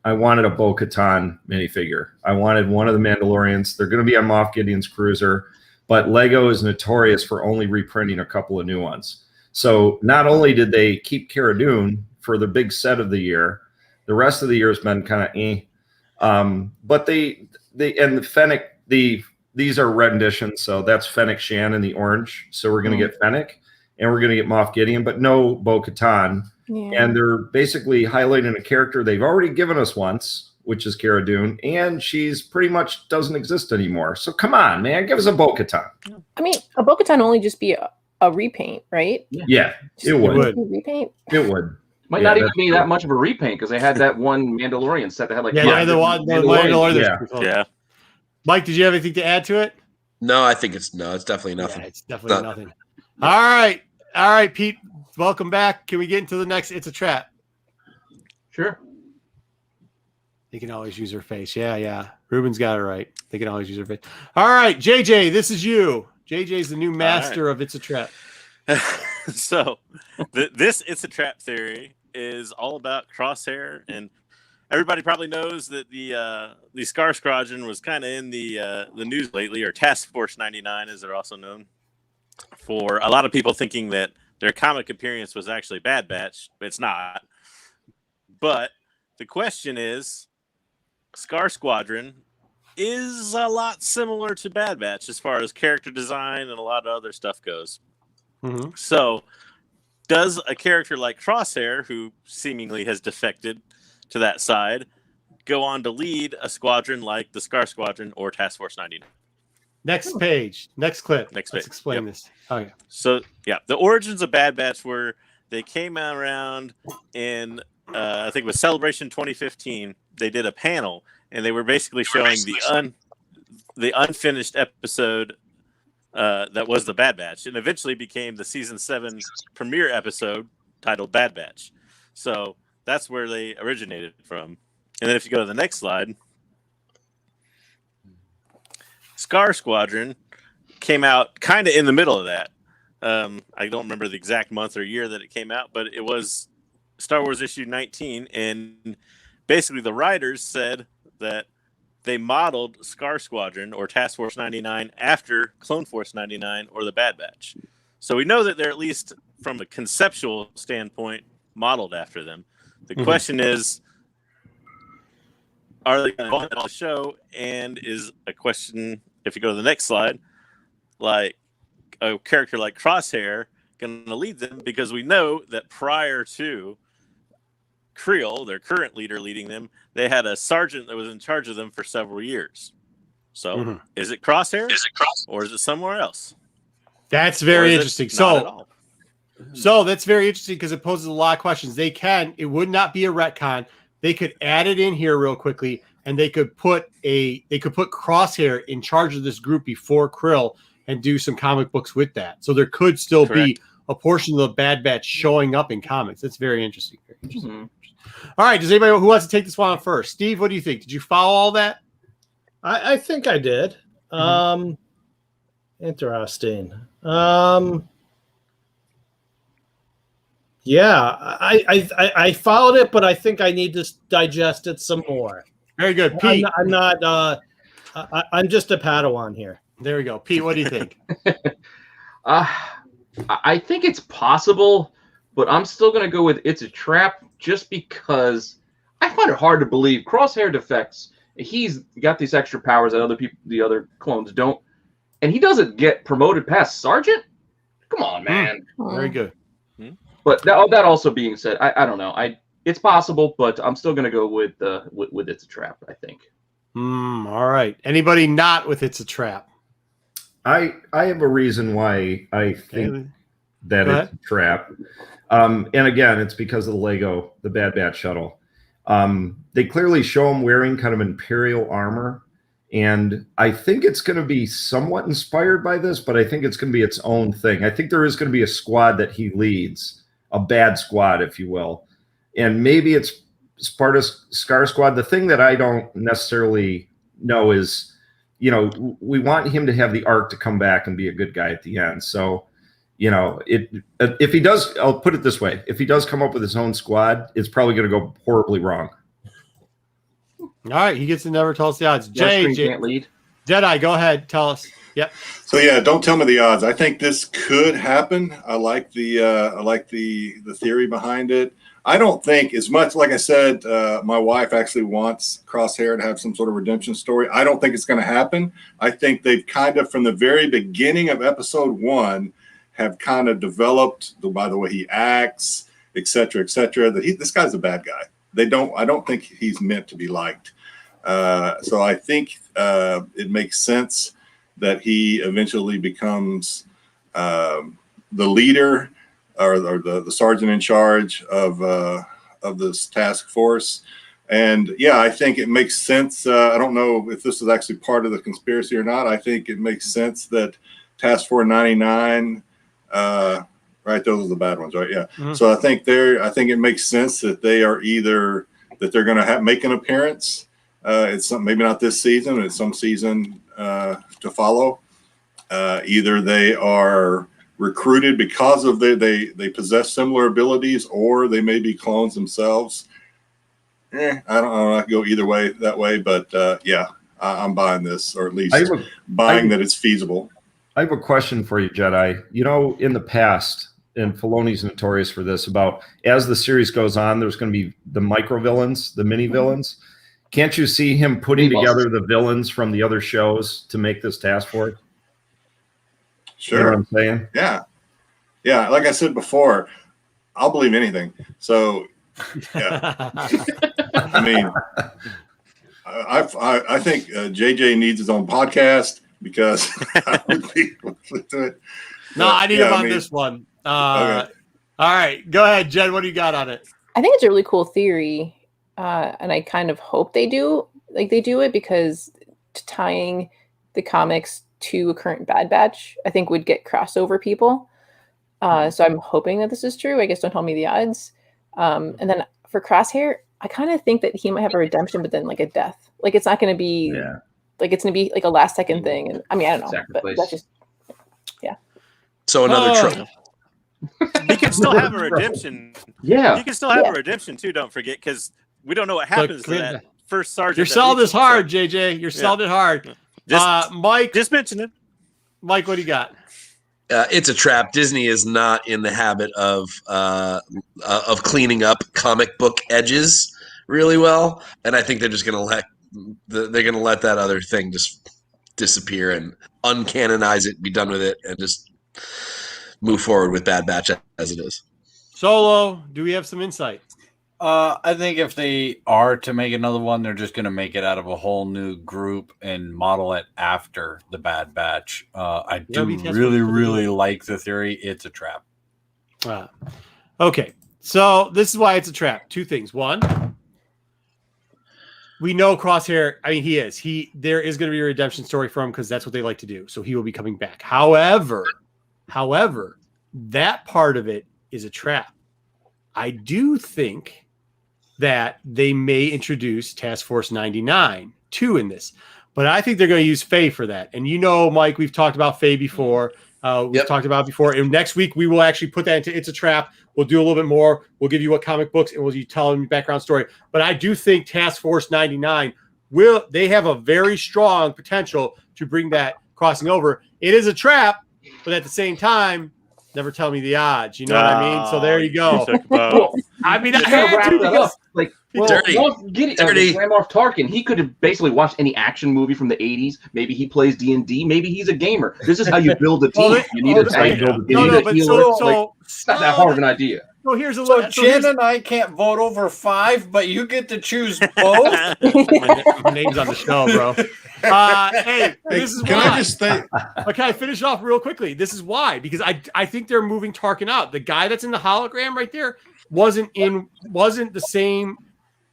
I wanted a Bo-Katan minifigure. I wanted one of the Mandalorians. They're going to be on Moff Gideon's cruiser, but Lego is notorious for only reprinting a couple of new ones. So not only did they keep Cara Dune for the big set of the year, the rest of the year has been kind of but they and the Fennec, these are renditions, so that's Fennec Shan in the orange. So we're going to get Fennec, and we're going to get Moff Gideon, but no Bo-Katan. Yeah. And they're basically highlighting a character they've already given us once, which is Cara Dune, and she's pretty much doesn't exist anymore. So come on, man, give us a Bo-Katan. I mean, a Bo-Katan only just be a repaint, right? Yeah, it would. Repaint. It would. Might not even be that much of a repaint because they had that one Mandalorian set that had like Mandalorian. Yeah. Mike, did you have anything to add to it? No, I think it's definitely nothing. Yeah, it's definitely nothing. All right, Pete. Welcome back. Can we get into the next? It's a trap. Sure. They can always use her face. Yeah. Ruben's got it right. They can always use her face. All right, JJ, this is you. JJ's the new master of It's a Trap. So, this It's a Trap theory is all about Crosshair, and everybody probably knows that the Scar Squadron was kind of in the news lately, or Task Force 99, as they're also known. for a lot of people thinking that their comic appearance was actually Bad Batch, but it's not. But the question is, Scar Squadron is a lot similar to Bad Batch as far as character design and a lot of other stuff goes. Mm-hmm. So, does a character like Crosshair, who seemingly has defected to that side, go on to lead a squadron like the Scar Squadron or Task Force 99? Next page, next clip. Let's explain this. Oh yeah. So yeah, the origins of Bad Batch were they came around in I think it was Celebration 2015. They did a panel and they were basically showing the unfinished episode that was the Bad Batch, and eventually became the season 7 premiere episode titled Bad Batch. So that's where they originated from. And then if you go to the next slide, Scar Squadron came out kind of in the middle of that. I don't remember the exact month or year that it came out, but it was Star Wars issue 19. And basically the writers said that they modeled Scar Squadron or Task Force 99 after Clone Force 99 or the Bad Batch. So we know that they're, at least from a conceptual standpoint, modeled after them. The question is, are they going to involve it on the show? And is a question, if you go to the next slide, like a character like Crosshair going to lead them? Because we know that prior to Creel, their current leader leading them, they had a sergeant that was in charge of them for several years. So is it Crosshair? Or is it somewhere else? That's very interesting. So that's very interesting because it poses a lot of questions. It would not be a retcon. They could add it in here real quickly, and they could put Crosshair in charge of this group before Krill and do some comic books with that. So there could still be a portion of the Bad Batch showing up in comics. That's very interesting. Very interesting. All right. Does anybody who wants to take this one on first? Steve, what do you think? Did you follow all that? I think I did. Interesting. Yeah, I followed it, but I think I need to digest it some more. Very good, Pete. I'm not. I'm just a Padawan here. There we go, Pete. What do you think? I think it's possible, but I'm still going to go with it's a trap, just because I find it hard to believe Crosshair defects. He's got these extra powers that other people, the other clones, don't, and he doesn't get promoted past sergeant. Come on, man. Very good. But that also being said, I don't know. It's possible, but I'm still going to go with it's a trap, I think. All right. Anybody not with it's a trap? I have a reason why I think that it's a trap. And again, it's because of the Lego, the Bad Batch shuttle. They clearly show him wearing kind of Imperial armor. And I think it's going to be somewhat inspired by this, but I think it's going to be its own thing. I think there is going to be a squad that he leads, a bad squad, if you will. And maybe it's Sparta's Scar Squad. The thing that I don't necessarily know is, we want him to have the arc to come back and be a good guy at the end. So, if he does, I'll put it this way. If he does come up with his own squad, it's probably going to go horribly wrong. All right, he gets to never tell us the odds. Jay can't lead. Jedi, go ahead, tell us. Yep. So yeah, don't tell me the odds. I think this could happen. I like the theory behind it. I don't think as much. Like I said, my wife actually wants Crosshair to have some sort of redemption story. I don't think it's going to happen. I think they've kind of, from the very beginning of episode 1, have kind of developed by the way he acts, et cetera, that this guy's a bad guy. I don't think he's meant to be liked. So I think it makes sense that he eventually becomes the leader or the sergeant in charge of this task force. And yeah, I think it makes sense. I don't know if this is actually part of the conspiracy or not. I think it makes sense that Task Force 99, right? Those are the bad ones, right? Yeah. Mm-hmm. So I think it makes sense that they're going to make an appearance. It's maybe not this season. It's some season to follow. Either they are recruited because of they possess similar abilities, or they may be clones themselves. I don't know. I could go either way that way, but yeah, I'm buying this, or at least buying that it's feasible. I have a question for you, Jedi. You know, in the past, and Filoni's notorious for this, about as the series goes on, there's going to be the micro villains, the mini villains. Can't you see him putting together the villains from the other shows to make this task force? Sure. You know what I'm saying? Yeah. Yeah. Like I said before, I'll believe anything. So, yeah. I mean, I think JJ needs his own podcast because I would be to it. No, I need him on this one. Okay. All right. Go ahead, Jen. What do you got on it? I think it's a really cool theory. And I kind of hope they do it, because tying the comics to a current Bad Batch, I think, would get crossover people. So I'm hoping that this is true. I guess don't tell me the odds. And then for Crosshair, I kind of think that he might have a redemption, but then like a death. Like it's not going to be like it's going to be like a last second thing. And I mean, I don't know, but that's just So another trope. He can still have a redemption. Yeah, he can still have a redemption too. Don't forget, because we don't know what happens to that first sergeant. You're selling this hard, JJ. You're selling it hard. Mike, just mention it. Mike, what do you got? It's a trap. Disney is not in the habit of cleaning up comic book edges really well, and I think they're just going to let that other thing just disappear and uncanonize it, be done with it, and just move forward with Bad Batch as it is. Solo, do we have some insight? I think if they are to make another one, they're just going to make it out of a whole new group and model it after the Bad Batch. I do really like the theory. It's a trap. Okay, so this is why it's a trap. Two things. One, we know Crosshair. I mean, there is going to be a redemption story for him because that's what they like to do. So he will be coming back. However, that part of it is a trap. I do think that they may introduce Task Force 99 too in this, but I think they're going to use Faye for that. And you know, Mike, we've talked about Faye before. We've talked about it before. And next week we will actually put that into It's a Trap. We'll do a little bit more. We'll give you what comic books and we'll tell them the background story. But I do think Task Force 99 they have a very strong potential to bring that crossing over. It is a trap, but at the same time, never tell me the odds. You know what I mean? So there you go. I mean, I had to wrap like, dirty. Grand Moff Tarkin, he could have basically watched any action movie from the 80s. Maybe he plays D&D. Maybe he's a gamer. This is how you build a team. You need a tank. It's not that hard of an idea. So here's a so Jen and I can't vote over 5, but you get to choose both. my name's on the show, bro. Hey, this is can why. I just say? Okay, I finish off real quickly. This is why, because I think they're moving Tarkin out. The guy that's in the hologram right there wasn't the same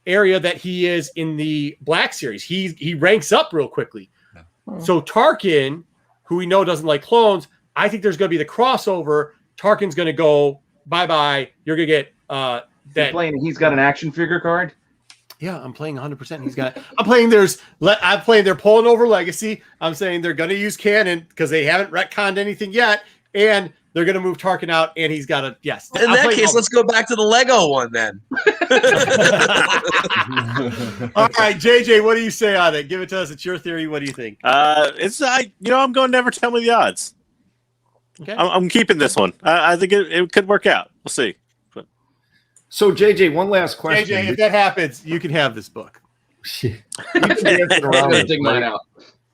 area that he is in the Black series. He ranks up real quickly. So Tarkin, who we know doesn't like clones, I think there's going to be the crossover. Tarkin's going to go bye-bye. You're going to get that. He's got an action figure card. Yeah, I'm playing 100%. I'm playing they're pulling over Legacy. I'm saying they're going to use canon because they haven't retconned anything yet, and they're going to move Tarkin out, and he's got yes. In that case, let's go back to the Lego one then. All right, JJ, what do you say on it? Give it to us. It's your theory. What do you think? I'm going never tell me the odds. Okay. I'm keeping this one. I think it could work out. We'll see. So, JJ, one last question. JJ, if that happens, you can have this book. You can dance it around it, take mine out.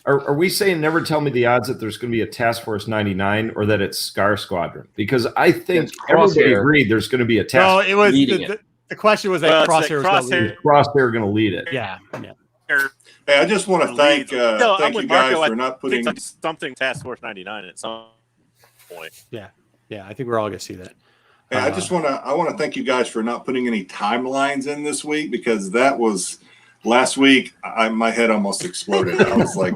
Are we saying never tell me the odds that there's going to be a Task Force 99 or that it's Scar Squadron? Because I think everybody agreed there's going to be a task. No, it was the question was that Crosshair was going to lead it. Yeah. Hey, I just want to thank you guys for not putting something Task Force 99 at some point. Yeah, I think we're all going to see that. Hey, I want to thank you guys for not putting any timelines in this week, because that was last week. My head almost exploded. I was like,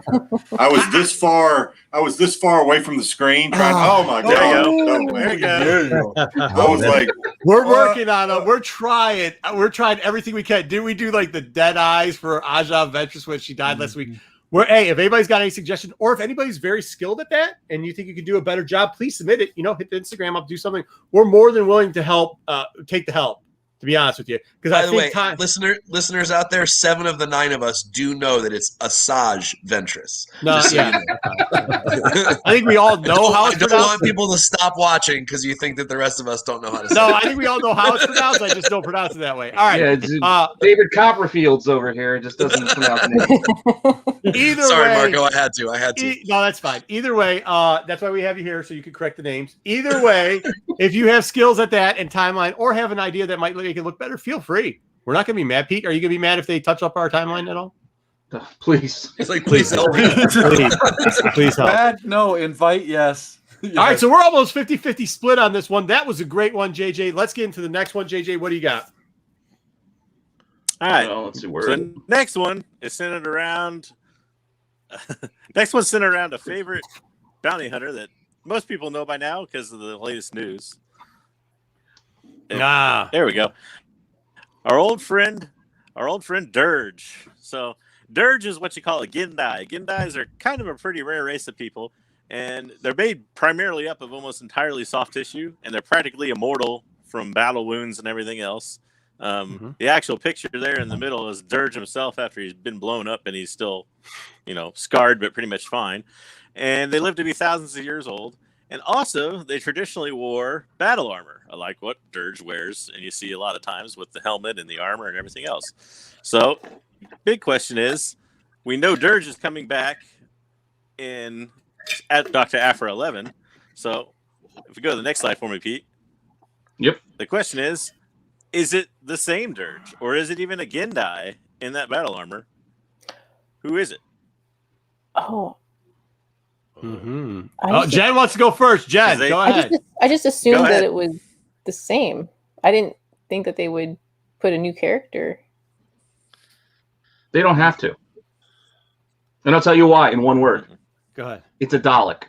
I was this far away from the screen trying. Oh my god! There you go. I was like, we're working on it. We're trying everything we can. Did we do like the dead eyes for Aja Ventress when she died last week? If anybody's got any suggestions, or if anybody's very skilled at that and you think you could do a better job, please submit it. Hit the Instagram up, do something. We're more than willing to help, take the help. to be honest with you. Because By I the way, think listeners out there, 7 of the 9 of us do know that it's Asajj Ventress. No, Just so yeah. you know. I think we all know how I it's don't pronounced. want people to stop watching because you think that the rest of us don't know how to say No, it. I think we all know how it's pronounced. I just don't pronounce it that way. All right. Yeah, David Copperfield's over here. Just doesn't pronounce it. Either Sorry, way, Marco. I had to. No, that's fine. Either way, that's why we have you here so you can correct the names. Either way, if you have skills at that and timeline or have an idea that might make it look better, feel free. We're not going to be mad. Pete, are you going to be mad if they touch up our timeline at all? Please. It's like, please help me. Please help. Bad? No. Invite? Yes. All right, so we're almost 50-50 split on this one. That was a great one, JJ. Let's get into the next one. JJ, what do you got? All right. Well, let's see where. So the next one is centered around. Next one's centered around a favorite bounty hunter that most people know by now because of the latest news. There we go. Our old friend Durge. So Durge is what you call a Gendai. Gendais are kind of a pretty rare race of people, and they're made primarily up of almost entirely soft tissue, and they're practically immortal from battle wounds and everything else. The actual picture there in the middle is Durge himself after he's been blown up, and he's still, scarred, but pretty much fine. And they live to be thousands of years old. And also, they traditionally wore battle armor, like what Durge wears, and you see a lot of times with the helmet and the armor and everything else. So, big question is, we know Durge is coming back at Dr. Aphra 11. So, if we go to the next slide for me, Pete. Yep. The question is it the same Durge, or is it even a Gendai in that battle armor? Who is it? Oh. Jen wants to go first. Jen, go ahead. I just assumed that it was the same. I didn't think that they would put a new character. They don't have to. And I'll tell you why in one word. Go ahead. It's a Dalek.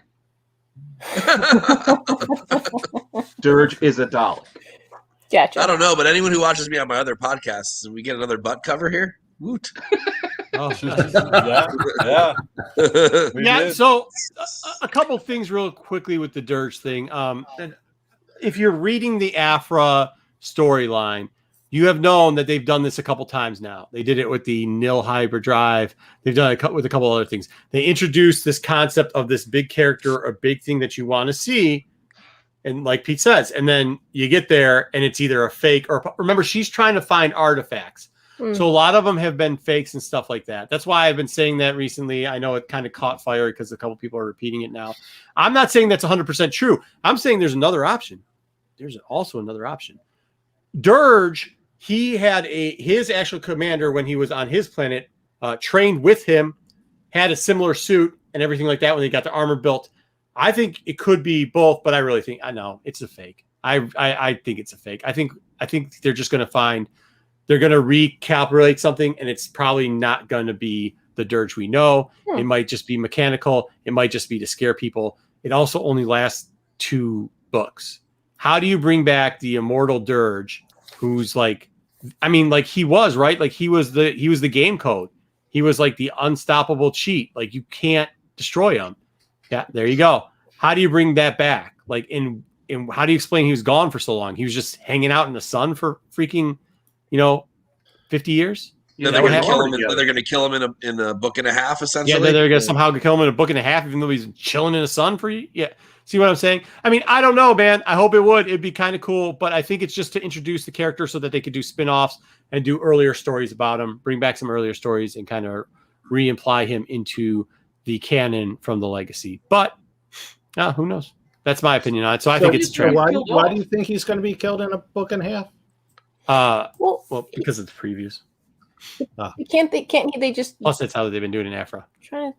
Durge is a Dalek. Gotcha. I don't know, but anyone who watches me on my other podcasts, we get another butt cover here. Woot. Oh, yeah. Yeah. So a couple things real quickly with the Durge thing. If you're reading the Aphra storyline, you have known that they've done this a couple times now. They did it with the nil hyperdrive. They've done it with a couple other things. They introduced this concept of this big character, a big thing that you want to see. And like Pete says, and then you get there and it's either a fake or remember, she's trying to find artifacts. So a lot of them have been fakes and stuff like that. That's why I've been saying that recently. I know it kind of caught fire because a couple people are repeating it now. I'm not saying that's 100% true. I'm saying there's another option. There's also another option. Durge, he had his actual commander when he was on his planet, trained with him, had a similar suit and everything like that when they got the armor built. I think it could be both, but I really think I know it's a fake. I think it's a fake. I think they're just going to they're going to recalculate something, and it's probably not going to be the Durge we know. It might just be mechanical. It might just be to scare people. It also only lasts 2 books. How do you bring back the immortal Durge, who's like he was right, like he was the game code. He was like the unstoppable cheat. Like you can't destroy him. Yeah, there you go. How do you bring that back? Like in how do you explain he was gone for so long? He was just hanging out in the sun for freaking 50 years. Then they're going to kill him in a book and a half, essentially. Yeah, they're going to somehow kill him in a book and a half, even though he's chilling in the sun for you. Yeah, see what I'm saying? I mean, I don't know, man. I hope it would. It'd be kind of cool, but I think it's just to introduce the character so that they could do spin-offs and do earlier stories about him, bring back some earlier stories, and kind of re-imply him into the canon from the legacy. But who knows? That's my opinion on it. So I think it's a trap. Why do you think he's going to be killed in a book and a half? Well, because of the previews. Can't they just? Plus, that's how they've been doing in Aphra.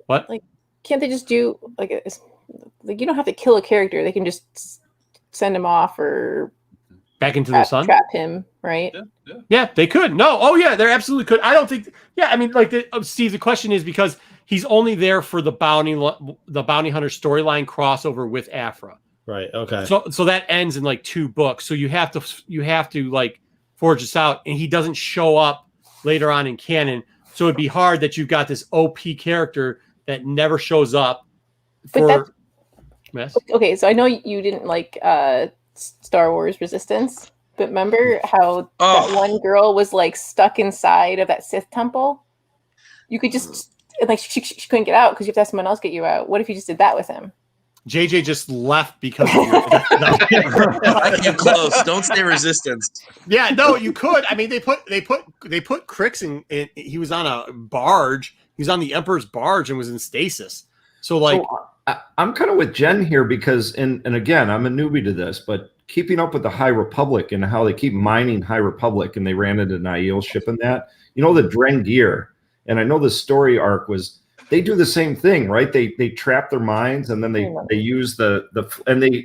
What? Like, can't they just do like you don't have to kill a character? They can just send him off or back into the sun, trap him, right? Yeah, they could. No, they absolutely could. I don't think. Yeah, I mean, Steve. The question is because he's only there for the bounty hunter storyline crossover with Aphra. Right. Okay. So that ends in 2 books. So you have to forge this out, and he doesn't show up later on in canon. So it'd be hard that you've got this OP character that never shows up. Okay, so I know you didn't like Star Wars Resistance, But remember how that one girl was like stuck inside of that Sith temple? You could just like she couldn't get out because you have to have someone else get you out. What if you just did that with him? JJ just left because of your I came close. Don't say resistance. Yeah, no, you could. I mean, they put Crix in. He was on a barge. He was on the Emperor's barge and was in stasis. So like, I'm kind of with Jen here because, and again, I'm a newbie to this, but keeping up with the High Republic and how they keep mining High Republic, and they ran into Niall ship and that, the Drengir, and I know the story arc was. They do the same thing, right? They trap their minds, and then they use and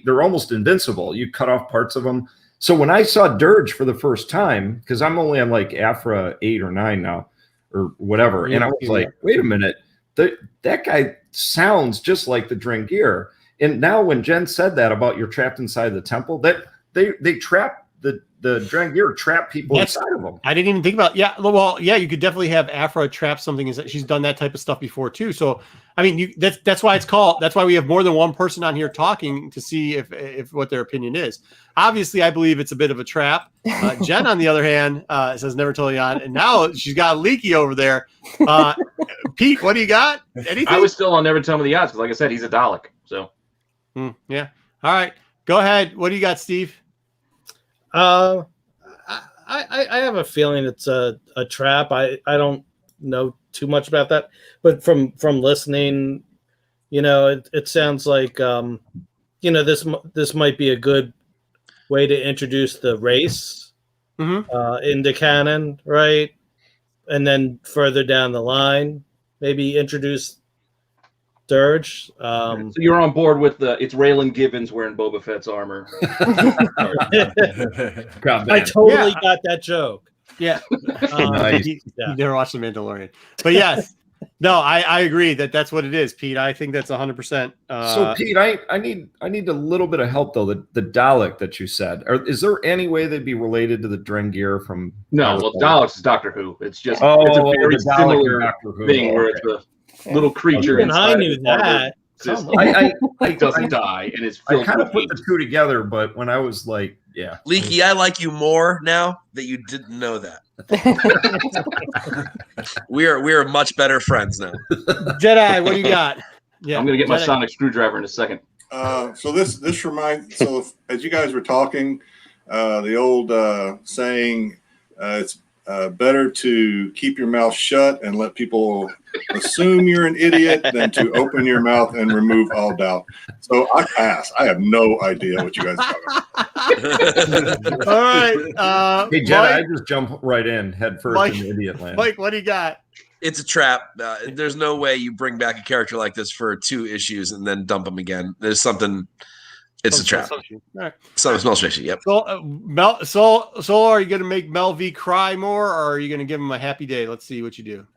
they're almost invincible. You cut off parts of them. So when I saw Durge for the first time, because I'm only on like Aphra 8 or 9 now, or whatever, and I was like, wait a minute, that guy sounds just like the Drengir. And now when Jen said that about you're trapped inside the temple, that they trap the Drengir trap people inside of them. I didn't even think about. Yeah, well, yeah, you could definitely have Aphra trap something. She's done that type of stuff before too. So, I mean, that's why it's called. That's why we have more than one person on here talking to see if what their opinion is. Obviously, I believe it's a bit of a trap. Jen, on the other hand, says never totally on, and now she's got Leaky over there. Pete, what do you got? Anything? I was still on Never Tell Me the Odds because, like I said, he's a Dalek. So, yeah. All right, go ahead. What do you got, Steve? I have a feeling it's a trap. I don't know too much about that, but from listening, it sounds like this might be a good way to introduce the race into canon, right? And then further down the line, maybe introduce Durge. So you're on board with it's Raylan Givens wearing Boba Fett's armor. I totally got that joke. Yeah. Nice. He never watched The Mandalorian. But yes, no, I agree that's what it is, Pete. I think that's 100%. So Pete, I need a little bit of help though. The Dalek that you said, is there any way they'd be related to the Drengir from? No, well, Daleks is Doctor Who. It's just it's a very similar thing where it's a little creature. And I knew that. It doesn't die, and it's. I kind of put the two together, but when I was like, yeah, Leaky, I like you more now that you didn't know that. we are much better friends now. Jedi, what do you got? Yeah, I'm gonna get my sonic screwdriver in a second. So this reminds. So as you guys were talking, the old saying, it's better to keep your mouth shut and let people assume you're an idiot than to open your mouth and remove all doubt. So I pass. I have no idea what you guys are talking about. All right. Hey, Jen, I just jump right in head first in idiot land. Mike, what do you got? It's a trap. There's no way you bring back a character like this for 2 issues and then dump him again. There's something. It's a trap. All right. Smell fishy. Yep. So, are you going to make Mel V cry more, or are you going to give him a happy day? Let's see what you do.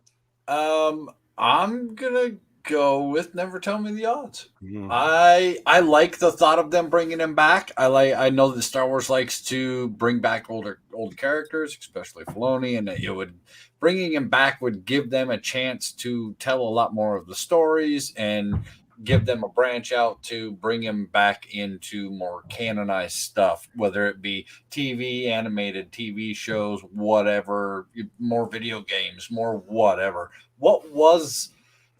I'm gonna go with Never Tell Me the Odds. I like the thought of them bringing him back. I know that Star Wars likes to bring back old characters, especially Filoni, and bringing him back would give them a chance to tell a lot more of the stories and give them a branch out to bring him back into more canonized stuff, whether it be TV, animated TV shows, whatever, more video games, more whatever. What was,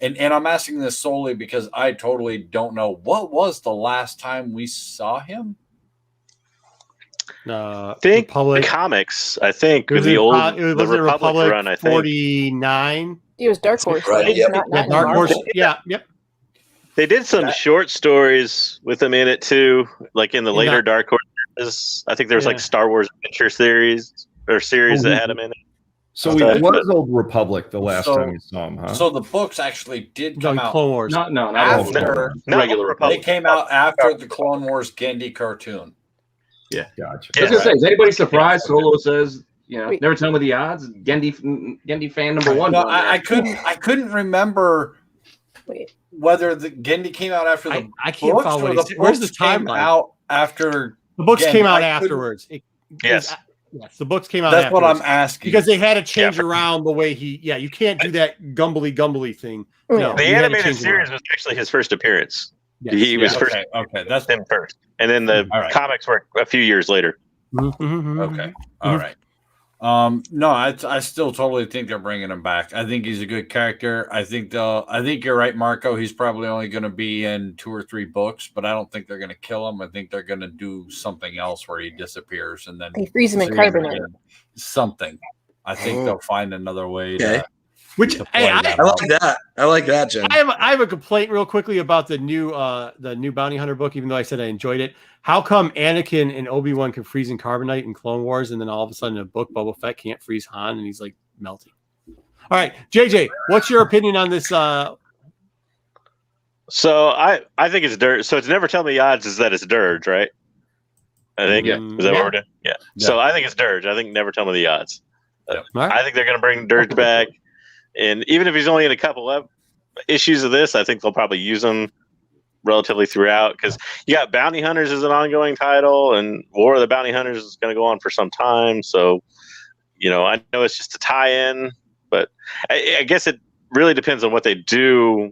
and I'm asking this solely because I totally don't know, what was the last time we saw him? I think the comics. I think it was the old the Republic run. I think 49. It was Dark Horse. Right. Not Dark Horse. Yeah. Yep. They did some short stories with him in it too, like in the later Dark Horse. I think there was like Star Wars Adventure series that had him in it. So he was Old Republic the last time you saw him, huh? So the books actually did come out. Clone Wars. Not after regular Republic. They came out after the Clone Wars Gendy cartoon. Yeah, gotcha. I was gonna say, is anybody surprised? Solo says, Never Tell Me the Odds. Gendy fan number 1. No, I couldn't remember. Whether the Gendy came out after the I can't books follow or what the Where's the books came timeline? out after The books Gendy. came out afterwards. Yes, the books came out. That's afterwards. what I'm asking Because they had to change around the way he. Yeah, you can't do that gumbly thing. No, the animated series was actually his first appearance. Yes. He was first. Okay, that's him first, and then the comics were a few years later. Okay. All right. No, I still totally think they're bringing him back. I think he's a good character. I think you're right, Marco. He's probably only going to be in 2 or 3 books, but I don't think they're going to kill him. I think they're going to do something else where he disappears and then they freeze him in carbonite. Something. I think they'll find another way to. Which I like that. I like that, Jen. I have a complaint real quickly about the new Bounty Hunter book. Even though I said I enjoyed it, how come Anakin and Obi-Wan can freeze in carbonite in Clone Wars, and then all of a sudden in a book Boba Fett can't freeze Han, and he's like melting? All right, JJ, what's your opinion on this? So I think it's Durge. So it's never tell me the odds is that it's Durge, right? I think is that what we're doing? Yeah. So I think it's Durge. I think never tell me the odds. Right. I think they're going to bring Durge back. And even if he's only in a couple of issues of this, I think they'll probably use him relatively throughout, because you got Bounty Hunters as an ongoing title, and War of the Bounty Hunters is going to go on for some time. So, I know it's just a tie-in, but I guess it really depends on what they do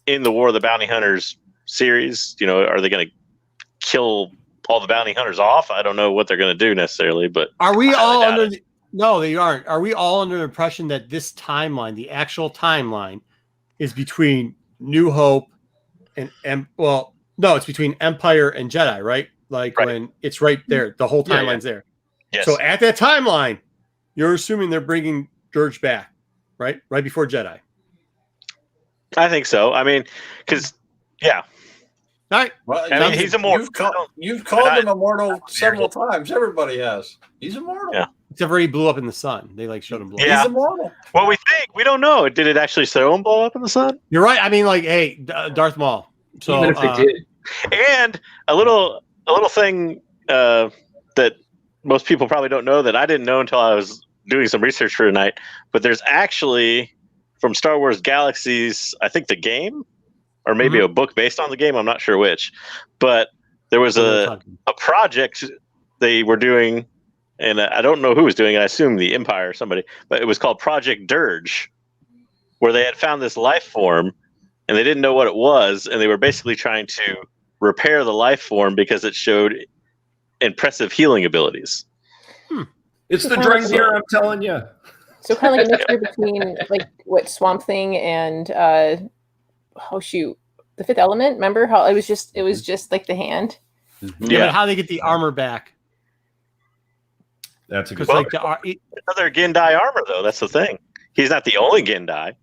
in the War of the Bounty Hunters series. Are they going to kill all the bounty hunters off? I don't know what they're going to do necessarily, but are we all under? No, they aren't. Are we all under the impression that this timeline, the actual timeline, is between New Hope and it's between Empire and Jedi, right? Like when it's right there, the whole timeline's there. Yes. So at that timeline, you're assuming they're bringing Durge back, right? Right before Jedi. I think so. I mean, because all right. Well, I mean, he's immortal. You've called him immortal several times. Everybody has. He's immortal. Yeah. Except for he blew up in the sun. They showed him blow up. Yeah. He's immortal. Well, we don't know. Did it actually show him blow up in the sun? You're right. I mean, hey, Darth Maul. So, even if they did. And a little thing that most people probably don't know that I didn't know until I was doing some research for tonight. But there's actually from Star Wars Galaxies, I think the game, or maybe a book based on the game. I'm not sure which, but there was a project they were doing. And I don't know who was doing it. I assume the Empire or somebody, but it was called Project Durge, where they had found this life form and they didn't know what it was. And they were basically trying to repair the life form because it showed impressive healing abilities. It's the Drengir, I'm telling you. So kind of like a mixture between what Swamp Thing and the Fifth Element. Remember how it was just like the hand? Yeah, but how they get the armor back. That's a good another Gendai armor, though. That's the thing. He's not the only Gendai.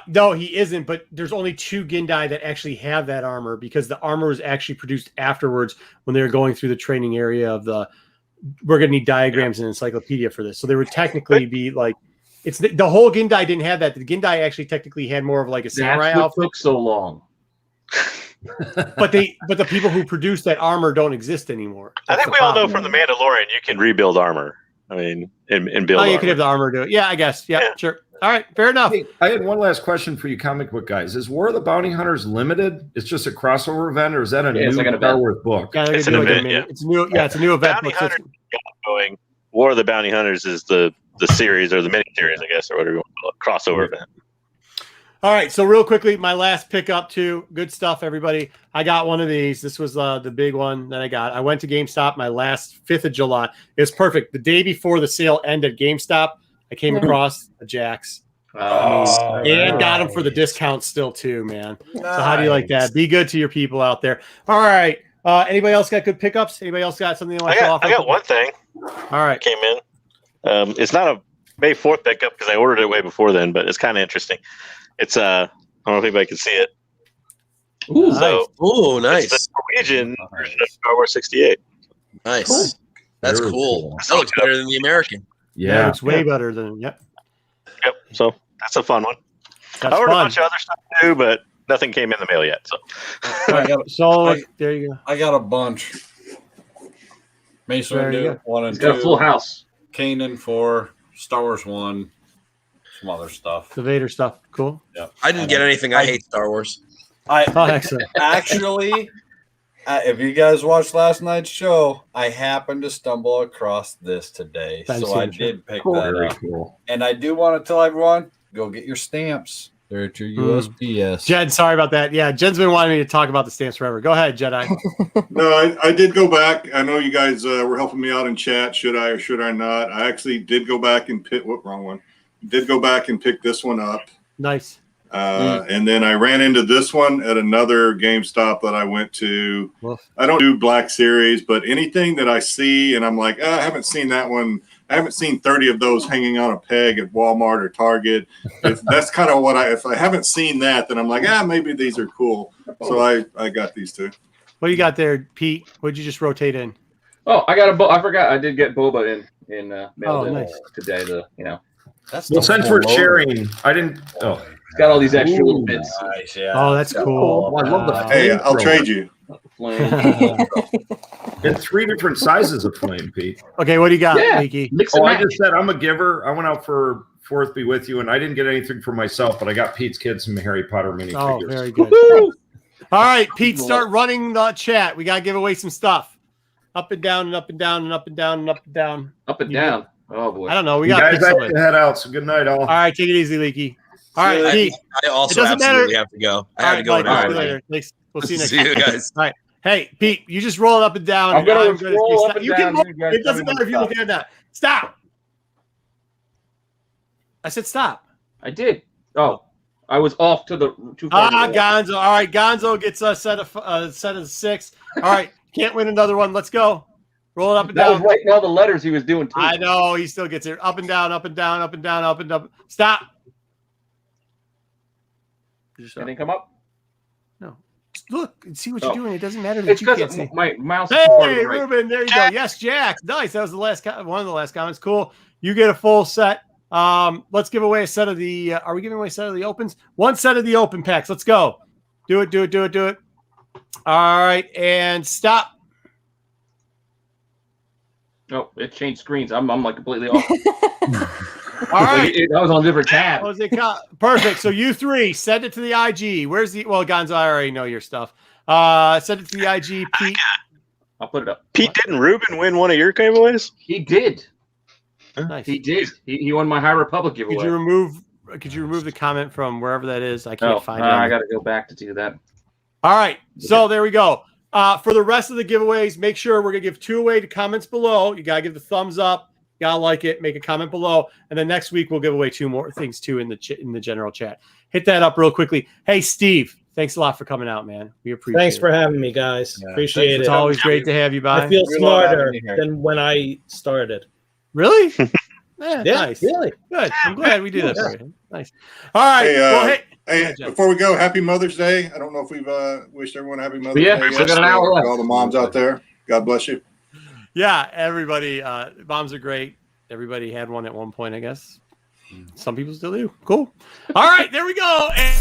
No, he isn't. But there's only 2 Gendai that actually have that armor, because the armor was actually produced afterwards when they were going through the training area of the. We're going to need diagrams and encyclopedia for this, so they would technically be like. It's the whole Gendai didn't have that. The Gendai actually technically had more of like a samurai outfit. Took so long. but the people who produced that armor don't exist anymore. I think we all know from the Mandalorian you can rebuild armor. I mean, and build. You could have the armor do it. Yeah, I guess. Yeah, sure. All right, fair enough. Hey, I had one last question for you, comic book guys. Is War of the Bounty Hunters limited? It's just a crossover event, or is that a new Star Wars book? Yeah, it's an event. It's new. Yeah, it's a new event. Bounty Hunters going. War of the Bounty Hunters is the series or the mini series, I guess, or whatever you want to call it, crossover event. All right, so real quickly, my last pickup too. Good stuff, everybody. I got one of these. This was the big one that I got. I went to GameStop my last 5th of July. It was perfect. The day before the sale ended at GameStop, I came across a Jax. And got them for the discount still too, man. Nice. So how do you like that? Be good to your people out there. All right. Anybody else got good pickups? Anybody else got something they want to show off? I got one thing. All right. Came in. It's not a May 4th pickup because I ordered it way before then, but it's kind of interesting. It's I don't know if anybody can see it. Ooh, so, nice. It's the Norwegian version of Star Wars 68. Nice. Cool. That's cool. That looks better than the American. Yeah, it's way better than Yep. So that's a fun one. I ordered a bunch of other stuff too, but nothing came in the mail yet. So there you go. I got a bunch. Mace Windu 1 and 2. Got a full house. Kanan 4, Star Wars 1, some other stuff. The Vader stuff. Cool. Yeah. I didn't get anything. I hate Star Wars. Excellent. Actually, if you guys watched last night's show, I happened to stumble across this today. So I did pick that up. Cool. And I do want to tell everyone, go get your stamps. They're at your USPS. Jen, sorry about that. Yeah, Jen's been wanting me to talk about the stamps forever. Go ahead, Jedi. No, I did go back. I know you guys were helping me out in chat. Should I or should I not? I actually did go back and pick. Wrong one. Did go back and pick this one up. Nice. And then I ran into this one at another GameStop that I went to. Well, I don't do Black Series, but anything that I see and I'm like, I haven't seen that one. I haven't seen 30 of those hanging on a peg at Walmart or Target. That's kind of what if I haven't seen that, then I'm like, maybe these are cool. So I got these two. What do you got there, Pete? What'd you just rotate in? Oh, I got I forgot. I did get boba in mailed in today. That's well, since we're sharing, I didn't. Oh, it's got all these extra little bits. Nice, yeah. Oh, that's cool. I love the. Hey, I'll trade you. It's 3 different sizes of flame, Pete. Okay, what do you got, Leaky? I just said I'm a giver. I went out for Fourth Be With You, and I didn't get anything for myself, but I got Pete's kids some Harry Potter minifigures. Oh, very good. All right, Pete, start running the chat. We got to give away some stuff. Up and down and up and down and up and down and up and down. Up and down. Oh, boy. I don't know. We got guys, I have to head out, so good night, all. All right, take it easy, Leaky. All right, Pete. I also absolutely have to go. I have to go. All right, later. Thanks. We'll see you next time. See you guys. All right. Hey, Pete, you just roll it up and down. I'm going to roll up and down. It doesn't matter if you look at that. Stop. I said stop. I did. Oh, I was off to the too far. Gonzo. All right, Gonzo gets a set of 6. All right, can't win another one. Let's go. Roll it up and down. That was writing all the letters he was doing too. I know. He still gets it. Up and down, up and down, up and down, up and up. Stop. Anything come up? No. Look and see what you're doing. It doesn't matter that it's you can't see. My mouse. Hey, Ruben, there you go. Yes, Jack. Nice. That was the last one of the last comments. Cool. You get a full set. Let's give away a set of the. Are we giving away a set of the opens? One set of the open packs. Let's go. Do it. Do it. Do it. Do it. All right, and stop. Oh, it changed screens. I'm like completely off. All right. That was on a different tab. Perfect. So you 3, send it to the IG. Where's the Gonzo, I already know your stuff. Send it to the IG, Pete. I'll put it up. Pete, didn't Ruben win one of your giveaways? He did. Nice. He did. He won my High Republic giveaway. Could you remove the comment from wherever that is? I can't find it. I got to go back to do that. All right. So there we go. For the rest of the giveaways, make sure we're going to give 2 away to comments below. You got to give the thumbs up. You got to like it. Make a comment below. And then next week, we'll give away 2 more things, too, in the general chat. Hit that up real quickly. Hey, Steve, thanks a lot for coming out, man. We appreciate it. Thanks for having me, guys. Yeah. Appreciate it. It's always great to have you by. I feel smarter than when I started. Really? Yeah, nice. Really. Good. I'm glad we did that for you. Nice. All right. Hey, before we go, happy Mother's Day. I don't know if we've wished everyone happy Mother's Day. Yeah, got an hour left. All the moms out there. God bless you. Yeah, everybody. Moms are great. Everybody had one at one point, I guess. Some people still do. Cool. All right, there we go. And